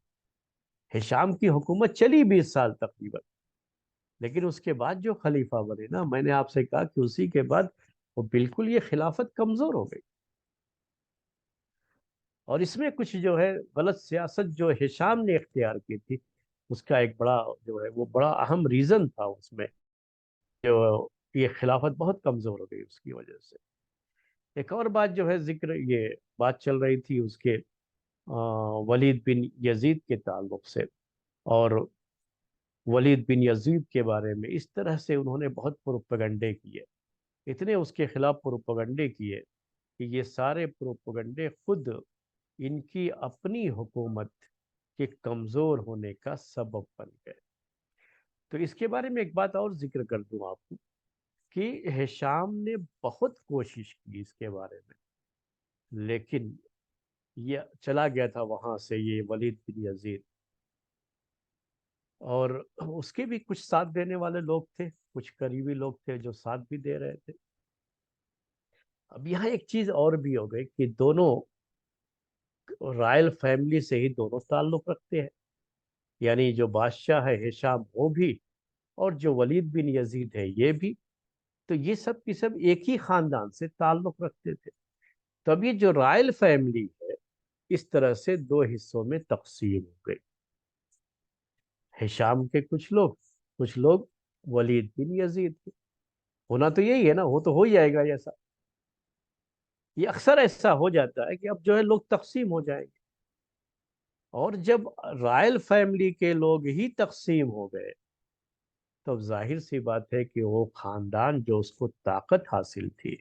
ہشام کی حکومت چلی 20 سال تقریباً، لیکن اس کے بعد جو خلیفہ بنے نا، میں نے آپ سے کہا کہ اسی کے بعد وہ بالکل یہ خلافت کمزور ہو گئی، اور اس میں کچھ جو ہے غلط سیاست جو ہشام نے اختیار کی تھی، اس کا ایک بڑا جو ہے وہ بڑا اہم ریزن تھا اس میں، جو یہ خلافت بہت کمزور ہو گئی اس کی وجہ سے۔ ایک اور بات جو ہے ذکر، یہ بات چل رہی تھی اس کے ولید بن یزید کے تعلق سے، اور ولید بن یزید کے بارے میں اس طرح سے انہوں نے بہت پروپیگنڈے کیے، اتنے اس کے خلاف پروپیگنڈے کیے کہ یہ سارے پروپیگنڈے خود ان کی اپنی حکومت کے کمزور ہونے کا سبب بن گئے۔ تو اس کے بارے میں ایک بات اور ذکر کر دوں آپ کو کہ ہشام نے بہت کوشش کی اس کے بارے میں، لیکن یہ چلا گیا تھا وہاں سے یہ ولید بن یزید، اور اس کے بھی کچھ ساتھ دینے والے لوگ تھے، کچھ قریبی لوگ تھے جو ساتھ بھی دے رہے تھے۔ اب یہاں ایک چیز اور بھی ہو گئی کہ دونوں رائل فیملی سے ہی دونوں تعلق رکھتے ہیں، یعنی جو بادشاہ ہے ہشام وہ بھی، اور جو ولید بن یزید ہے یہ بھی، تو یہ سب کی سب ایک ہی خاندان سے تعلق رکھتے تھے۔ تب یہ جو رائل فیملی ہے اس طرح سے دو حصوں میں تقسیم ہو گئی، ہشام کے کچھ لوگ ولید بن یزید کے۔ ہونا تو یہی ہے نا، وہ تو ہو ہی جائے گا ایسا، یہ اکثر ایسا ہو جاتا ہے کہ اب جو ہے لوگ تقسیم ہو جائیں گے، اور جب رائل فیملی کے لوگ ہی تقسیم ہو گئے تو ظاہر سی بات ہے کہ وہ خاندان جو اس کو طاقت حاصل تھی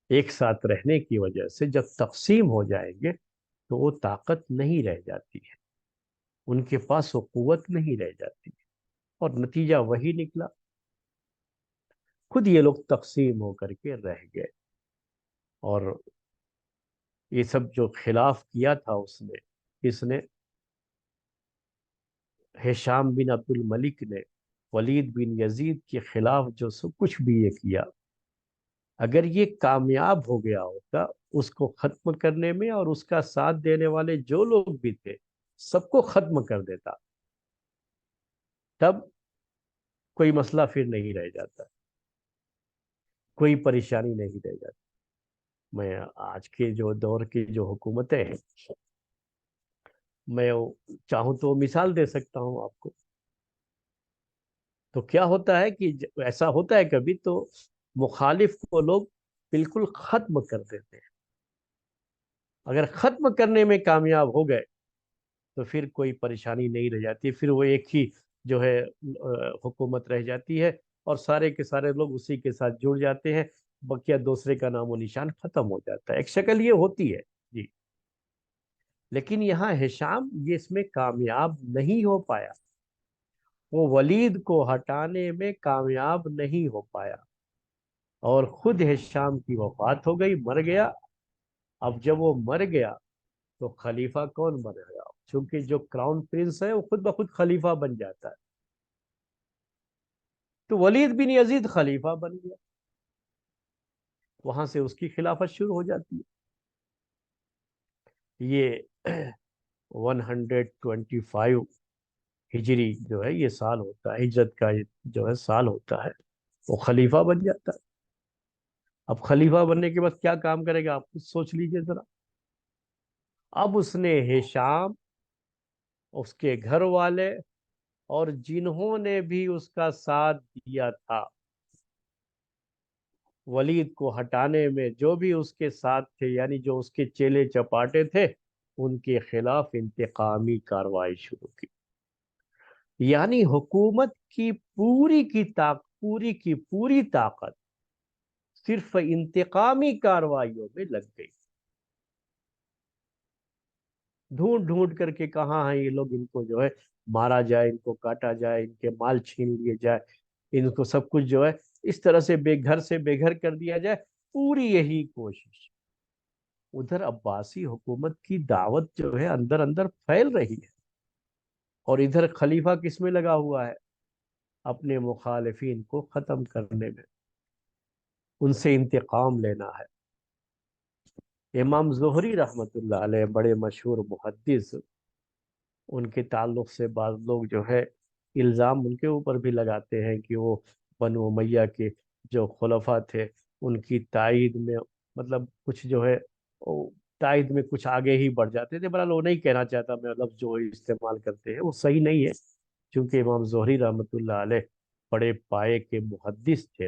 ایک ساتھ رہنے کی وجہ سے، جب تقسیم ہو جائیں گے تو وہ طاقت نہیں رہ جاتی ہے، ان کے پاس وہ قوت نہیں رہ جاتی ہے، اور نتیجہ وہی نکلا، خود یہ لوگ تقسیم ہو کر کے رہ گئے، اور یہ سب جو خلاف کیا تھا اس نے ہشام بن عبد الملک نے ولید بن یزید کے خلاف جو سب کچھ بھی یہ کیا، اگر یہ کامیاب ہو گیا ہوتا اس کو ختم کرنے میں، اور اس کا ساتھ دینے والے جو لوگ بھی تھے سب کو ختم کر دیتا، تب کوئی مسئلہ پھر نہیں رہ جاتا، کوئی پریشانی نہیں رہ جاتی۔ میں آج کے جو دور کی جو حکومتیں ہیں، میں چاہوں تو مثال دے سکتا ہوں آپ کو۔ تو کیا ہوتا ہے کہ ایسا ہوتا ہے کبھی تو مخالف کو لوگ بالکل ختم کر دیتے ہیں، اگر ختم کرنے میں کامیاب ہو گئے تو پھر کوئی پریشانی نہیں رہ جاتی، پھر وہ ایک ہی جو ہے حکومت رہ جاتی ہے، اور سارے کے سارے لوگ اسی کے ساتھ جڑ جاتے ہیں، بقیہ دوسرے کا نام و نشان ختم ہو جاتا ہے، ایک شکل یہ ہوتی ہے جی۔ لیکن یہاں ہشام یہ اس میں کامیاب نہیں ہو پایا، وہ ولید کو ہٹانے میں کامیاب نہیں ہو پایا، اور خود ہشام کی وفات ہو گئی، مر گیا۔ اب جب وہ مر گیا تو خلیفہ کون بنے گا؟ چونکہ جو کراؤن پرنس ہے وہ خود بخود خلیفہ بن جاتا ہے، تو ولید بن یزید خلیفہ بن گیا، وہاں سے اس کی خلافت شروع ہو جاتی ہے۔ یہ 125 ہجری جو ہے یہ سال ہوتا ہے، ہجرت کا جو ہے سال ہوتا ہے، وہ خلیفہ بن جاتا ہے۔ اب خلیفہ بننے کے بعد کیا کام کرے گا آپ خود سوچ لیجئے ذرا۔ اب اس نے ہشام، اس کے گھر والے، اور جنہوں نے بھی اس کا ساتھ دیا تھا ولید کو ہٹانے میں، جو بھی اس کے ساتھ تھے، یعنی جو اس کے چیلے چپاٹے تھے، ان کے خلاف انتقامی کارروائی شروع کی۔ یعنی حکومت کی پوری طاقت صرف انتقامی کارروائیوں میں لگ گئی۔ ڈھونڈ ڈھونڈ کر کے کہاں ہیں یہ لوگ، ان کو جو ہے مارا جائے، ان کو کاٹا جائے، ان کے مال چھین لیے جائے، ان کو سب کچھ جو ہے اس طرح سے بے گھر کر دیا جائے، پوری یہی کوشش۔ ادھر عباسی حکومت کی دعوت جو ہے اندر اندر پھیل رہی ہے، اور ادھر خلیفہ کس میں لگا ہوا ہے؟ اپنے مخالفین کو ختم کرنے میں، ان سے انتقام لینا ہے۔ امام زہری رحمت اللہ علیہ بڑے مشہور محدث، ان کے تعلق سے بعض لوگ جو ہے الزام ان کے اوپر بھی لگاتے ہیں کہ وہ بنو امیہ کے جو خلفاء تھے ان کی تائید میں، مطلب کچھ جو ہے تائید میں کچھ آگے ہی بڑھ جاتے تھے۔ بہرحال وہ نہیں کہنا چاہتا میں، لفظ جو استعمال کرتے ہیں وہ صحیح نہیں ہے، کیونکہ امام زہری رحمت اللہ علیہ بڑے پائے کے محدث تھے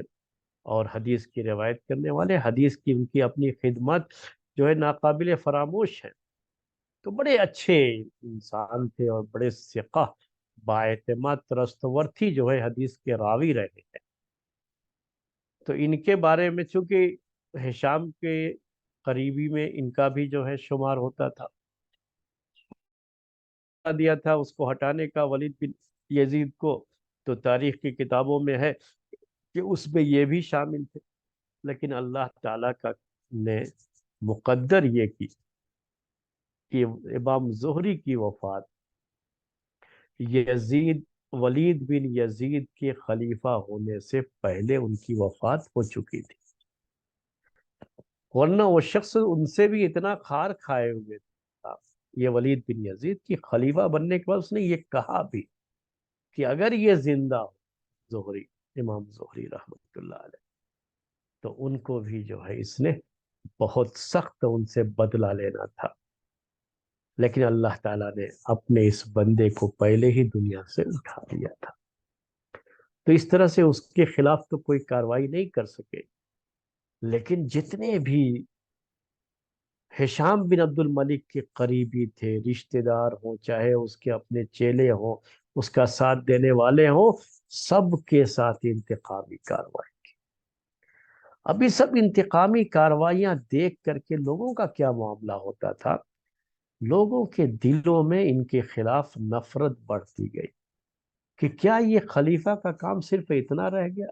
اور حدیث کی روایت کرنے والے، حدیث کی ان کی اپنی خدمات جو ہے ناقابل فراموش ہے۔ تو بڑے اچھے انسان تھے اور بڑے ثقہ بااعتماد ترستورتھی جو ہے حدیث کے راوی رہے ہیں۔ تو ان کے بارے میں چونکہ ہشام کے قریبی میں ان کا بھی جو ہے شمار ہوتا تھا، دیا تھا اس کو ہٹانے کا ولید بن یزید کو، تو تاریخ کی کتابوں میں ہے کہ اس میں یہ بھی شامل تھے، لیکن اللہ تعالیٰ کا نے مقدر یہ کی کہ امام زہری کی وفات ولید بن یزید کے خلیفہ ہونے سے پہلے ان کی وفات ہو چکی تھی، ورنہ وہ شخص ان سے بھی اتنا کھار کھائے ہوئے تھا۔ یہ ولید بن یزید کی خلیفہ بننے کے بعد اس نے یہ کہا بھی کہ اگر یہ زندہ ہو زہری، امام زہری رحمۃ اللہ علیہ، تو ان کو بھی جو ہے اس نے بہت سخت ان سے بدلہ لینا تھا، لیکن اللہ تعالیٰ نے اپنے اس بندے کو پہلے ہی دنیا سے اٹھا دیا تھا، تو اس طرح سے اس کے خلاف تو کوئی کارروائی نہیں کر سکے۔ لیکن جتنے بھی ہشام بن عبد الملک کے قریبی تھے، رشتہ دار ہوں چاہے اس کے اپنے چیلے ہوں، اس کا ساتھ دینے والے ہوں، سب کے ساتھ انتقامی کارروائی کی۔ ابھی سب انتقامی کارروائیاں دیکھ کر کے لوگوں کا کیا معاملہ ہوتا تھا؟ لوگوں کے دلوں میں ان کے خلاف نفرت بڑھتی گئی کہ کیا یہ خلیفہ کا کام صرف اتنا رہ گیا؟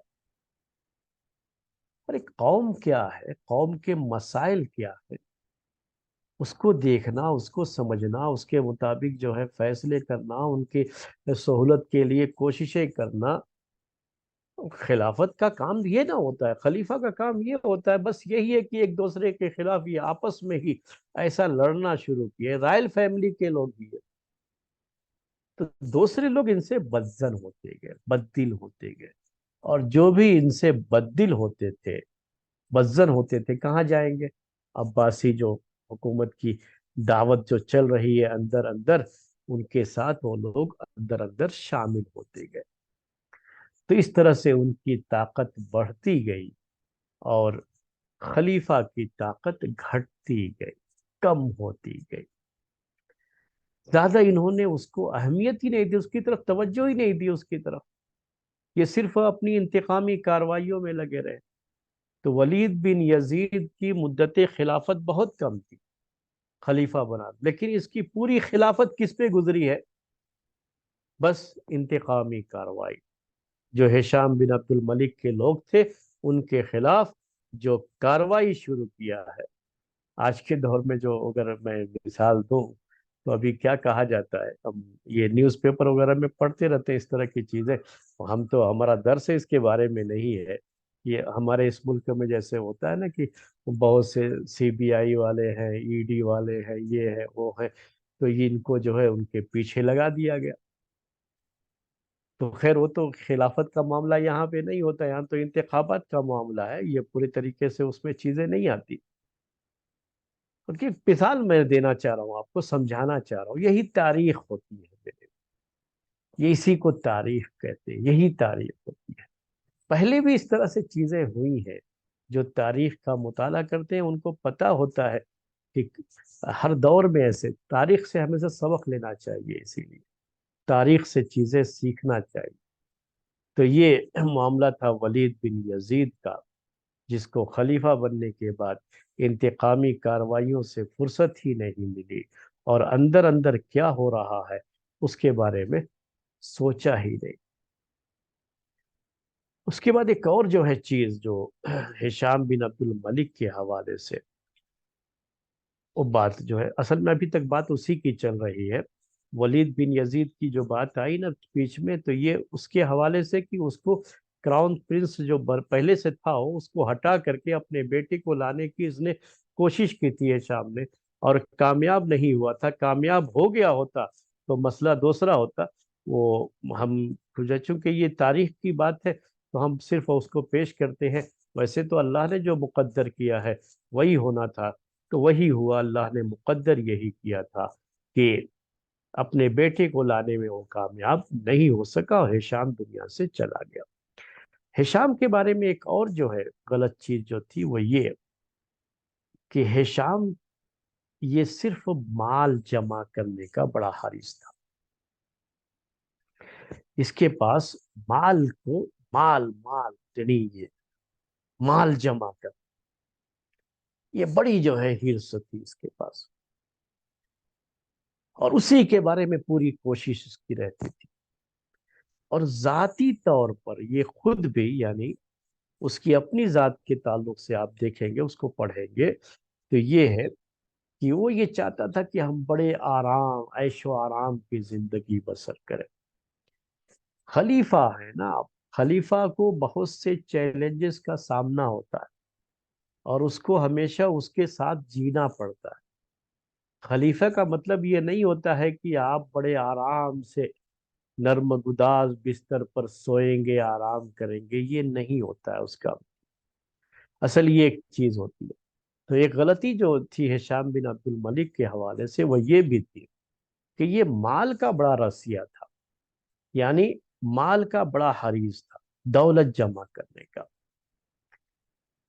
اور ایک قوم کیا ہے، قوم کے مسائل کیا ہے، اس کو دیکھنا، اس کو سمجھنا، اس کے مطابق جو ہے فیصلے کرنا، ان کی سہولت کے لیے کوششیں کرنا۔ خلافت کا کام یہ نہ ہوتا ہے، خلیفہ کا کام یہ ہوتا ہے بس یہی ہے کہ ایک دوسرے کے خلاف یہ آپس میں ہی ایسا لڑنا شروع کیے، رائل فیملی کے لوگ ہی ہے، تو دوسرے لوگ ان سے بدزن ہوتے گئے، بددل ہوتے گئے، اور جو بھی ان سے بددل ہوتے تھے، بدزن ہوتے تھے، کہاں جائیں گے؟ عباسی جو حکومت کی دعوت جو چل رہی ہے اندر اندر، ان کے ساتھ وہ لوگ اندر اندر شامل ہوتے گئے، تو اس طرح سے ان کی طاقت بڑھتی گئی اور خلیفہ کی طاقت گھٹتی گئی، کم ہوتی گئی۔ زیادہ انہوں نے اس کو اہمیت ہی نہیں دی، اس کی طرف توجہ ہی نہیں دی، اس کی طرف یہ صرف اپنی انتقامی کارروائیوں میں لگے رہے۔ تو ولید بن یزید کی مدت خلافت بہت کم تھی، خلیفہ بنا، لیکن اس کی پوری خلافت کس پہ گزری ہے؟ بس انتقامی کارروائی، جو ہشام بن عبد الملک کے لوگ تھے ان کے خلاف جو کارروائی شروع کیا ہے۔ آج کے دور میں جو اگر میں مثال دوں تو ابھی کیا کہا جاتا ہے، ہم یہ نیوز پیپر وغیرہ میں پڑھتے رہتے ہیں اس طرح کی چیزیں، ہم تو ہمارا درس اس کے بارے میں نہیں ہے۔ یہ ہمارے اس ملک میں جیسے ہوتا ہے نا کہ بہت سے CBI والے ہیں، ED والے ہیں، یہ ہے وہ ہے، تو یہ ان کو جو ہے ان کے پیچھے لگا دیا گیا۔ تو خیر وہ تو خلافت کا معاملہ یہاں پہ نہیں ہوتا، یہاں تو انتخابات کا معاملہ ہے، یہ پوری طریقے سے اس میں چیزیں نہیں آتی۔ کیونکہ مثال میں دینا چاہ رہا ہوں، آپ کو سمجھانا چاہ رہا ہوں، یہی تاریخ ہوتی ہے میرے، یہ اسی کو تاریخ کہتے ہیں، یہی تاریخ ہوتی ہے۔ پہلے بھی اس طرح سے چیزیں ہوئی ہیں، جو تاریخ کا مطالعہ کرتے ہیں ان کو پتہ ہوتا ہے کہ ہر دور میں ایسے تاریخ سے ہمیشہ سبق لینا چاہیے، اسی لیے تاریخ سے چیزیں سیکھنا چاہیے۔ تو یہ معاملہ تھا ولید بن یزید کا، جس کو خلیفہ بننے کے بعد انتقامی کارروائیوں سے فرصت ہی نہیں ملی، اور اندر اندر کیا ہو رہا ہے اس کے بارے میں سوچا ہی نہیں۔ اس کے بعد ایک اور جو ہے چیز، جو ہشام بن عبد الملک کے حوالے سے، وہ بات جو ہے اصل میں ابھی تک بات اسی کی چل رہی ہے۔ ولید بن یزید کی جو بات آئی نا بیچ میں، تو یہ اس کے حوالے سے کہ اس کو کراؤن پرنس جو پہلے سے تھا اس کو ہٹا کر کے اپنے بیٹے کو لانے کی اس نے کوشش کی تھی شام نے، اور کامیاب نہیں ہوا تھا۔ کامیاب ہو گیا ہوتا تو مسئلہ دوسرا ہوتا۔ وہ ہم چونکہ یہ تاریخ کی بات ہے تو ہم صرف اس کو پیش کرتے ہیں، ویسے تو اللہ نے جو مقدر کیا ہے وہی ہونا تھا، تو وہی ہوا۔ اللہ نے مقدر یہی کیا تھا کہ اپنے بیٹے کو لانے میں وہ کامیاب نہیں ہو سکا، اور ہشام دنیا سے چلا گیا۔ ہشام کے بارے میں ایک اور جو ہے غلط چیز جو تھی وہ یہ کہ ہشام یہ صرف مال جمع کرنے کا بڑا حریص تھا۔ اس کے پاس مال کو مال مال یعنی یہ مال جمع کر، یہ بڑی جو ہے ہرس تھی اس کے پاس، اور اسی کے بارے میں پوری کوشش اس کی رہتی تھی۔ اور ذاتی طور پر یہ خود بھی، یعنی اس کی اپنی ذات کے تعلق سے آپ دیکھیں گے، اس کو پڑھیں گے تو یہ ہے کہ وہ یہ چاہتا تھا کہ ہم بڑے آرام، عیش و آرام کی زندگی بسر کریں۔ خلیفہ ہے نا، خلیفہ کو بہت سے چیلنجز کا سامنا ہوتا ہے، اور اس کو ہمیشہ اس کے ساتھ جینا پڑتا ہے۔ خلیفہ کا مطلب یہ نہیں ہوتا ہے کہ آپ بڑے آرام سے نرم گداز بستر پر سوئیں گے، آرام کریں گے، یہ نہیں ہوتا ہے اس کا اصل۔ یہ ایک چیز ہوتی ہے۔ تو ایک غلطی جو تھی ہشام بن عبد الملک کے حوالے سے وہ یہ بھی تھی کہ یہ مال کا بڑا رسیہ تھا، یعنی مال کا بڑا حریص تھا، دولت جمع کرنے کا۔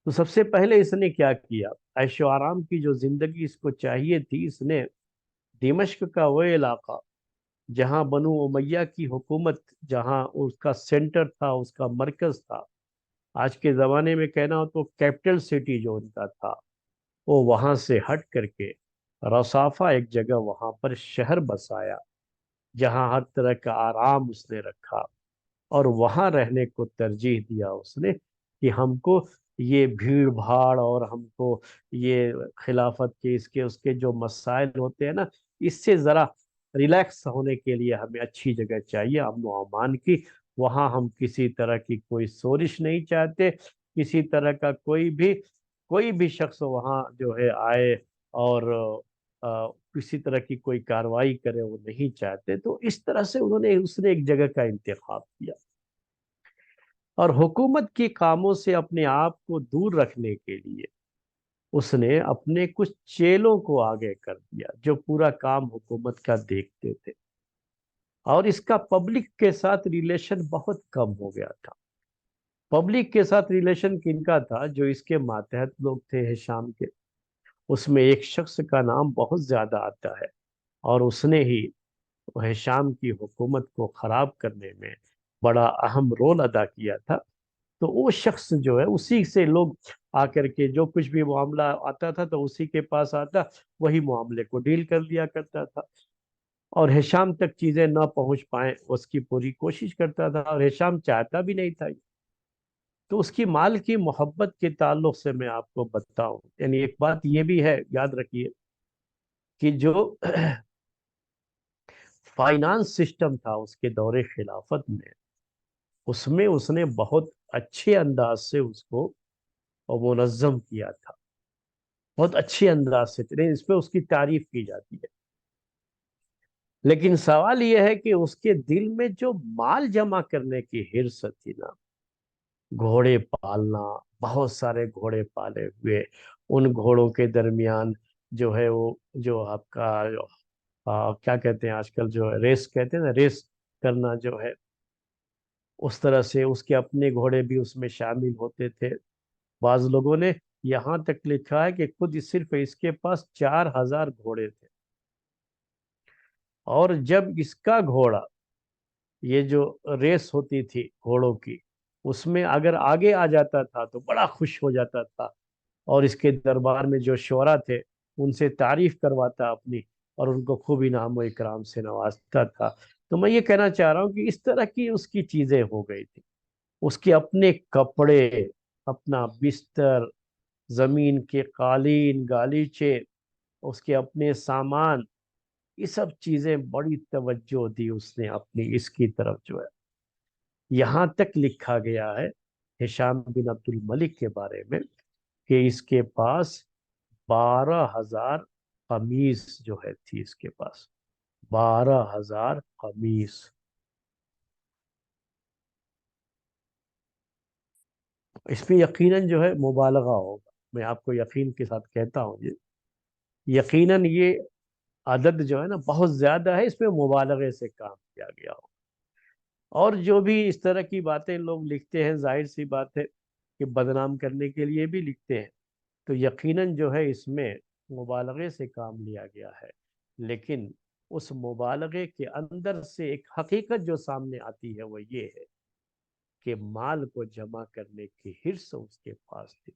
تو سب سے پہلے اس نے کیا کیا، عیش و آرام کی جو زندگی اس کو چاہیے تھی، اس نے دمشق کا وہ علاقہ جہاں بنو امیہ کی حکومت، جہاں اس کا سینٹر تھا، اس کا مرکز تھا، آج کے زمانے میں کہنا ہو تو کیپٹل سٹی جو ان کا تھا، وہ وہاں سے ہٹ کر کے رصافہ ایک جگہ وہاں پر شہر بسایا، جہاں ہر طرح کا آرام اس نے رکھا، اور وہاں رہنے کو ترجیح دیا اس نے کہ ہم کو یہ بھیڑ بھاڑ اور ہم کو یہ خلافت کے اس کے جو مسائل ہوتے ہیں نا، اس سے ذرا ریلیکس ہونے کے لیے ہمیں اچھی جگہ چاہیے، امن و امان کی۔ وہاں ہم کسی طرح کی کوئی سورش نہیں چاہتے، کسی طرح کا کوئی بھی شخص وہاں جو ہے آئے اور کسی طرح کی کوئی کاروائی کرے وہ نہیں چاہتے۔ تو اس طرح سے اس نے ایک جگہ کا انتخاب کیا، اور حکومت کے کاموں سے اپنے آپ کو دور رکھنے کے لیے اس نے اپنے کچھ چیلوں کو آگے کر دیا جو پورا کام حکومت کا دیکھتے تھے، اور اس کا پبلک کے ساتھ ریلیشن بہت کم ہو گیا تھا۔ پبلک کے ساتھ ریلیشن کن کا تھا؟ جو اس کے ماتحت لوگ تھے ہشام کے، اس میں ایک شخص کا نام بہت زیادہ آتا ہے، اور اس نے ہی ہشام کی حکومت کو خراب کرنے میں بڑا اہم رول ادا کیا تھا۔ تو وہ شخص جو ہے اسی سے لوگ آ کر کے جو کچھ بھی معاملہ آتا تھا تو اسی کے پاس آتا، وہی معاملے کو ڈیل کر لیا کرتا تھا، اور ہشام تک چیزیں نہ پہنچ پائیں اس کی پوری کوشش کرتا تھا، اور ہشام چاہتا بھی نہیں تھا۔ تو اس کی مال کی محبت کے تعلق سے میں آپ کو بتاؤں، یعنی ایک بات یہ بھی ہے، یاد رکھیے کہ جو فائنانس سسٹم تھا اس کے دور خلافت میں، اس نے بہت اچھے انداز سے اس کو منظم کیا تھا، بہت اچھے انداز سے، اس پہ اس کی تعریف کی جاتی ہے۔ لیکن سوال یہ ہے کہ اس کے دل میں جو مال جمع کرنے کی حرص تھی نا، گھوڑے پالنا، بہت سارے گھوڑے پالے ہوئے، ان گھوڑوں کے درمیان جو ہے وہ جو آپ کا کیا کہتے ہیں آج کل جو ریس کہتے ہیں نا، ریس کرنا جو ہے، اس طرح سے اس کے اپنے گھوڑے بھی اس میں شامل ہوتے تھے۔ بعض لوگوں نے یہاں تک لکھا ہے کہ خود صرف اس کے پاس 4000 گھوڑے تھے، اور جب اس کا گھوڑا، یہ جو ریس ہوتی تھی گھوڑوں کی، اس میں اگر آگے آ جاتا تھا تو بڑا خوش ہو جاتا تھا، اور اس کے دربار میں جو شعراء تھے ان سے تعریف کرواتا اپنی، اور ان کو خوب انعام و اکرام سے نوازتا تھا۔ تو میں یہ کہنا چاہ رہا ہوں کہ اس طرح کی اس کی چیزیں ہو گئی تھی، اس کے اپنے کپڑے، اپنا بستر، زمین کے قالین گالیچے، اس کے اپنے سامان، یہ سب چیزیں بڑی توجہ دی اس نے اپنی اس کی طرف جو ہے۔ یہاں تک لکھا گیا ہے ہشام بن عبد الملک کے بارے میں کہ اس کے پاس 12,000 قمیص جو ہے تھی اس کے پاس، 12,000 قمیص۔ اس میں یقیناً جو ہے مبالغہ ہوگا، میں آپ کو یقین کے ساتھ کہتا ہوں جی، یقیناً یہ عدد جو ہے نا بہت زیادہ ہے، اس میں مبالغے سے کام کیا گیا ہو۔ اور جو بھی اس طرح کی باتیں لوگ لکھتے ہیں، ظاہر سی بات ہے کہ بدنام کرنے کے لیے بھی لکھتے ہیں، تو یقیناً جو ہے اس میں مبالغے سے کام لیا گیا ہے۔ لیکن اس مبالغے کے اندر سے ایک حقیقت جو سامنے آتی ہے وہ یہ ہے کہ مال کو جمع کرنے کی حرص اس کے پاس تھی۔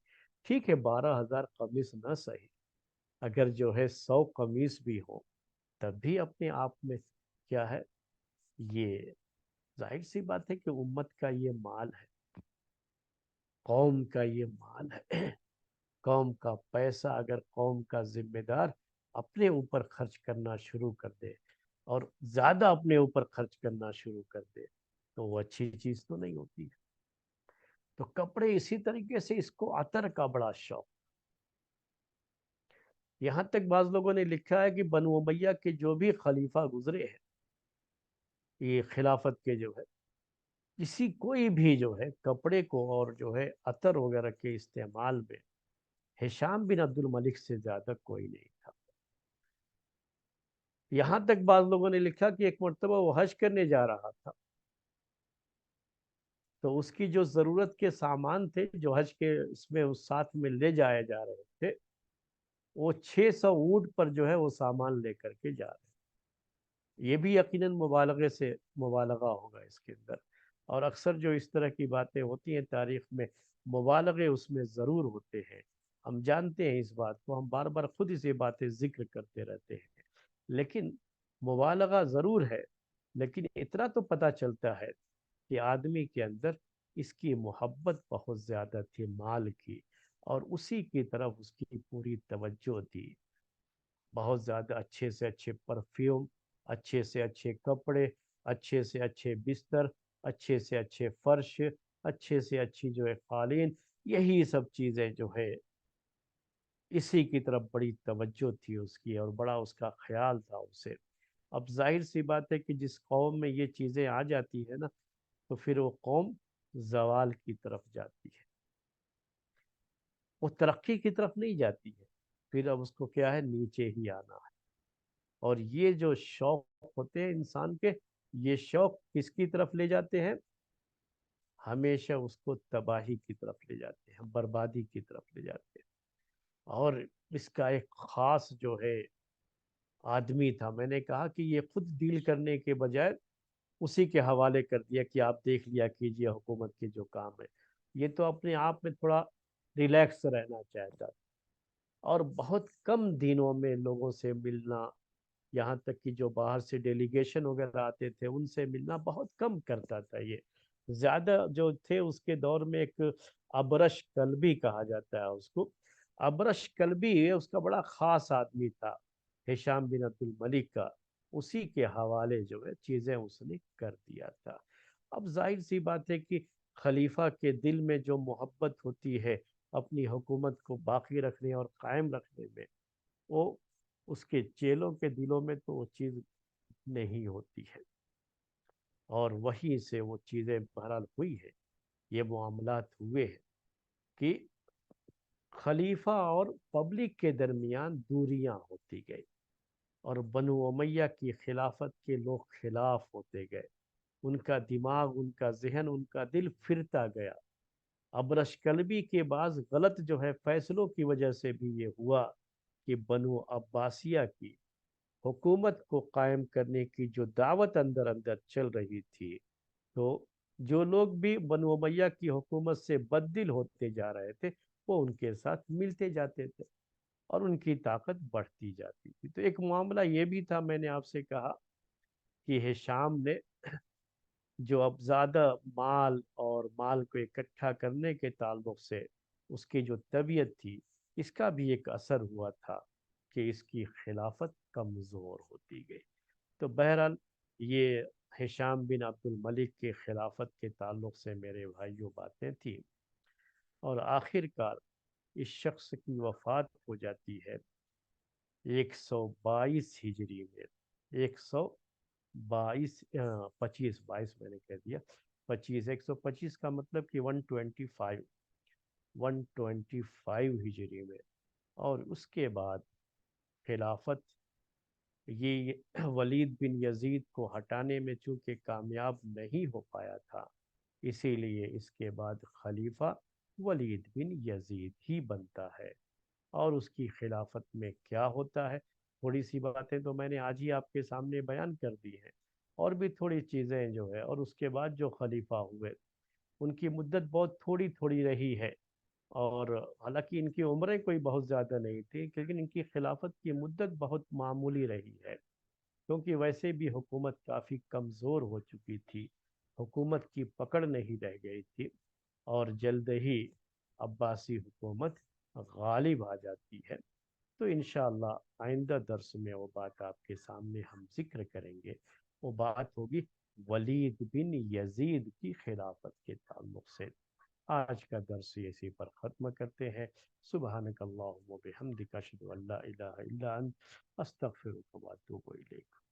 ٹھیک ہے 12,000 قمیص نہ صحیح، اگر جو ہے 100 قمیص بھی ہوں تب بھی اپنے آپ میں کیا ہے، یہ ظاہر سی بات ہے کہ امت کا یہ مال ہے، قوم کا یہ مال ہے۔ قوم کا پیسہ اگر قوم کا ذمہ دار اپنے اوپر خرچ کرنا شروع کر دے، اور زیادہ اپنے اوپر خرچ کرنا شروع کر دے، تو وہ اچھی چیز تو نہیں ہوتی ہے۔ تو کپڑے اسی طریقے سے اس کو عطر کا بڑا شوق، یہاں تک بعض لوگوں نے لکھا ہے کہ بنو امیہ کے جو بھی خلیفہ گزرے ہیں یہ خلافت کے جو ہے، کسی کوئی بھی جو ہے کپڑے کو اور جو ہے عطر وغیرہ کے استعمال میں ہشام بن عبد الملک سے زیادہ کوئی نہیں تھا۔ یہاں تک بعض لوگوں نے لکھا کہ ایک مرتبہ وہ حج کرنے جا رہا تھا، تو اس کی جو ضرورت کے سامان تھے جو حج کے اس میں اس ساتھ میں لے جائے جا رہے تھے، وہ 600 اونٹ پر جو ہے وہ سامان لے کر کے جا رہے تھے۔ یہ بھی یقیناً مبالغے سے مبالغہ ہوگا اس کے اندر، اور اکثر جو اس طرح کی باتیں ہوتی ہیں تاریخ میں، مبالغے اس میں ضرور ہوتے ہیں، ہم جانتے ہیں اس بات کو، ہم بار بار خود اسے باتیں ذکر کرتے رہتے ہیں، لیکن مبالغہ ضرور ہے، لیکن اتنا تو پتہ چلتا ہے کہ آدمی کے اندر اس کی محبت بہت زیادہ تھی مال کی، اور اسی کی طرف اس کی پوری توجہ تھی، بہت زیادہ اچھے سے اچھے پرفیوم، اچھے سے اچھے کپڑے، اچھے سے اچھے بستر، اچھے سے اچھے فرش، اچھے سے اچھی جو ہے قالین، یہی سب چیزیں جو ہے اسی کی طرف بڑی توجہ تھی اس کی، اور بڑا اس کا خیال تھا اسے۔ اب ظاہر سی بات ہے کہ جس قوم میں یہ چیزیں آ جاتی ہے نا، تو پھر وہ قوم زوال کی طرف جاتی ہے، وہ ترقی کی طرف نہیں جاتی ہے، پھر اب اس کو کیا ہے، نیچے ہی آنا ہے۔ اور یہ جو شوق ہوتے ہیں انسان کے، یہ شوق کس کی طرف لے جاتے ہیں؟ ہمیشہ اس کو تباہی کی طرف لے جاتے ہیں، بربادی کی طرف لے جاتے ہیں۔ اور اس کا ایک خاص جو ہے آدمی تھا، میں نے کہا کہ یہ خود ڈیل کرنے کے بجائے اسی کے حوالے کر دیا کہ آپ دیکھ لیا کیجئے حکومت کے جو کام ہے، یہ تو اپنے آپ میں تھوڑا ریلیکس رہنا چاہتا تھا، اور بہت کم دنوں میں لوگوں سے ملنا، یہاں تک کہ جو باہر سے ڈیلیگیشن وغیرہ آتے تھے ان سے ملنا بہت کم کرتا تھا۔ یہ زیادہ جو تھے اس کے دور میں ایک ابرش کلبی کہا جاتا ہے اس کو، ابرش کلبی اس کا بڑا خاص آدمی تھا ہشام بن عبد الملک کا، اسی کے حوالے جو ہے چیزیں اس نے کر دیا تھا۔ اب ظاہر سی بات ہے کہ خلیفہ کے دل میں جو محبت ہوتی ہے اپنی حکومت کو باقی رکھنے اور قائم رکھنے میں، وہ اس کے چیلوں کے دلوں میں تو وہ چیز نہیں ہوتی ہے، اور وہیں سے وہ چیزیں بہرحال ہوئی ہے، یہ معاملات ہوئے ہیں کہ خلیفہ اور پبلک کے درمیان دوریاں ہوتی گئی، اور بنو امیہ کی خلافت کے لوگ خلاف ہوتے گئے، ان کا دماغ، ان کا ذہن، ان کا دل پھرتا گیا، ابرش کلبی کے بعض غلط جو ہے فیصلوں کی وجہ سے بھی یہ ہوا کہ بنو عباسیہ کی حکومت کو قائم کرنے کی جو دعوت اندر اندر چل رہی تھی، تو جو لوگ بھی بنو امیہ کی حکومت سے بددل ہوتے جا رہے تھے وہ ان کے ساتھ ملتے جاتے تھے اور ان کی طاقت بڑھتی جاتی تھی۔ تو ایک معاملہ یہ بھی تھا، میں نے آپ سے کہا کہ ہشام نے جو اب زیادہ مال اور مال کو اکٹھا کرنے کے تعلق سے اس کی جو طبیعت تھی، اس کا بھی ایک اثر ہوا تھا کہ اس کی خلافت کمزور ہوتی گئی۔ تو بہرحال یہ ہشام بن عبد الملک کے خلافت کے تعلق سے میرے بھائیوں باتیں تھیں، اور آخر کار اس شخص کی وفات ہو جاتی ہے 122 ہجری میں، 122، 25 میں نے کہہ دیا، 125 کا مطلب کہ 125، 125 ہجری میں۔ اور اس کے بعد خلافت، یہ ولید بن یزید کو ہٹانے میں چونکہ کامیاب نہیں ہو پایا تھا، اسی لیے اس کے بعد خلیفہ ولید بن یزید ہی بنتا ہے۔ اور اس کی خلافت میں کیا ہوتا ہے، تھوڑی سی باتیں تو میں نے آج ہی آپ کے سامنے بیان کر دی ہیں، اور بھی تھوڑی چیزیں جو ہے، اور اس کے بعد جو خلیفہ ہوئے ان کی مدت بہت تھوڑی تھوڑی رہی ہے، اور حالانکہ ان کی عمریں کوئی بہت زیادہ نہیں تھی لیکن ان کی خلافت کی مدت بہت معمولی رہی ہے، کیونکہ ویسے بھی حکومت کافی کمزور ہو چکی تھی، حکومت کی پکڑ نہیں رہ گئی تھی، اور جلد ہی عباسی حکومت غالب آ جاتی ہے۔ تو انشاءاللہ آئندہ درس میں وہ بات آپ کے سامنے ہم ذکر کریں گے، وہ بات ہوگی ولید بن یزید کی خلافت کے تعلق سے۔ آج کا درس اسی پر ختم کرتے ہیں۔ سبحانک اللہم و بحمدک، اشہد ان لا الہ الا انت، استغفرک و اتوب الیک۔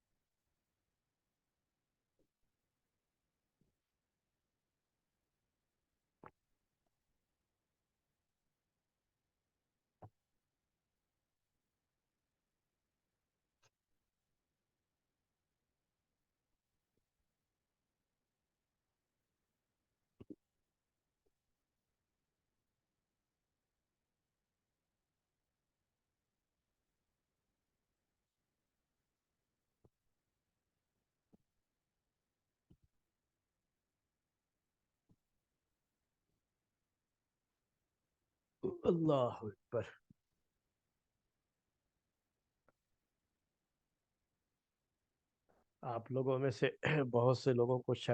اللہ اکبر۔ آپ لوگوں میں سے بہت سے لوگوں کو شاید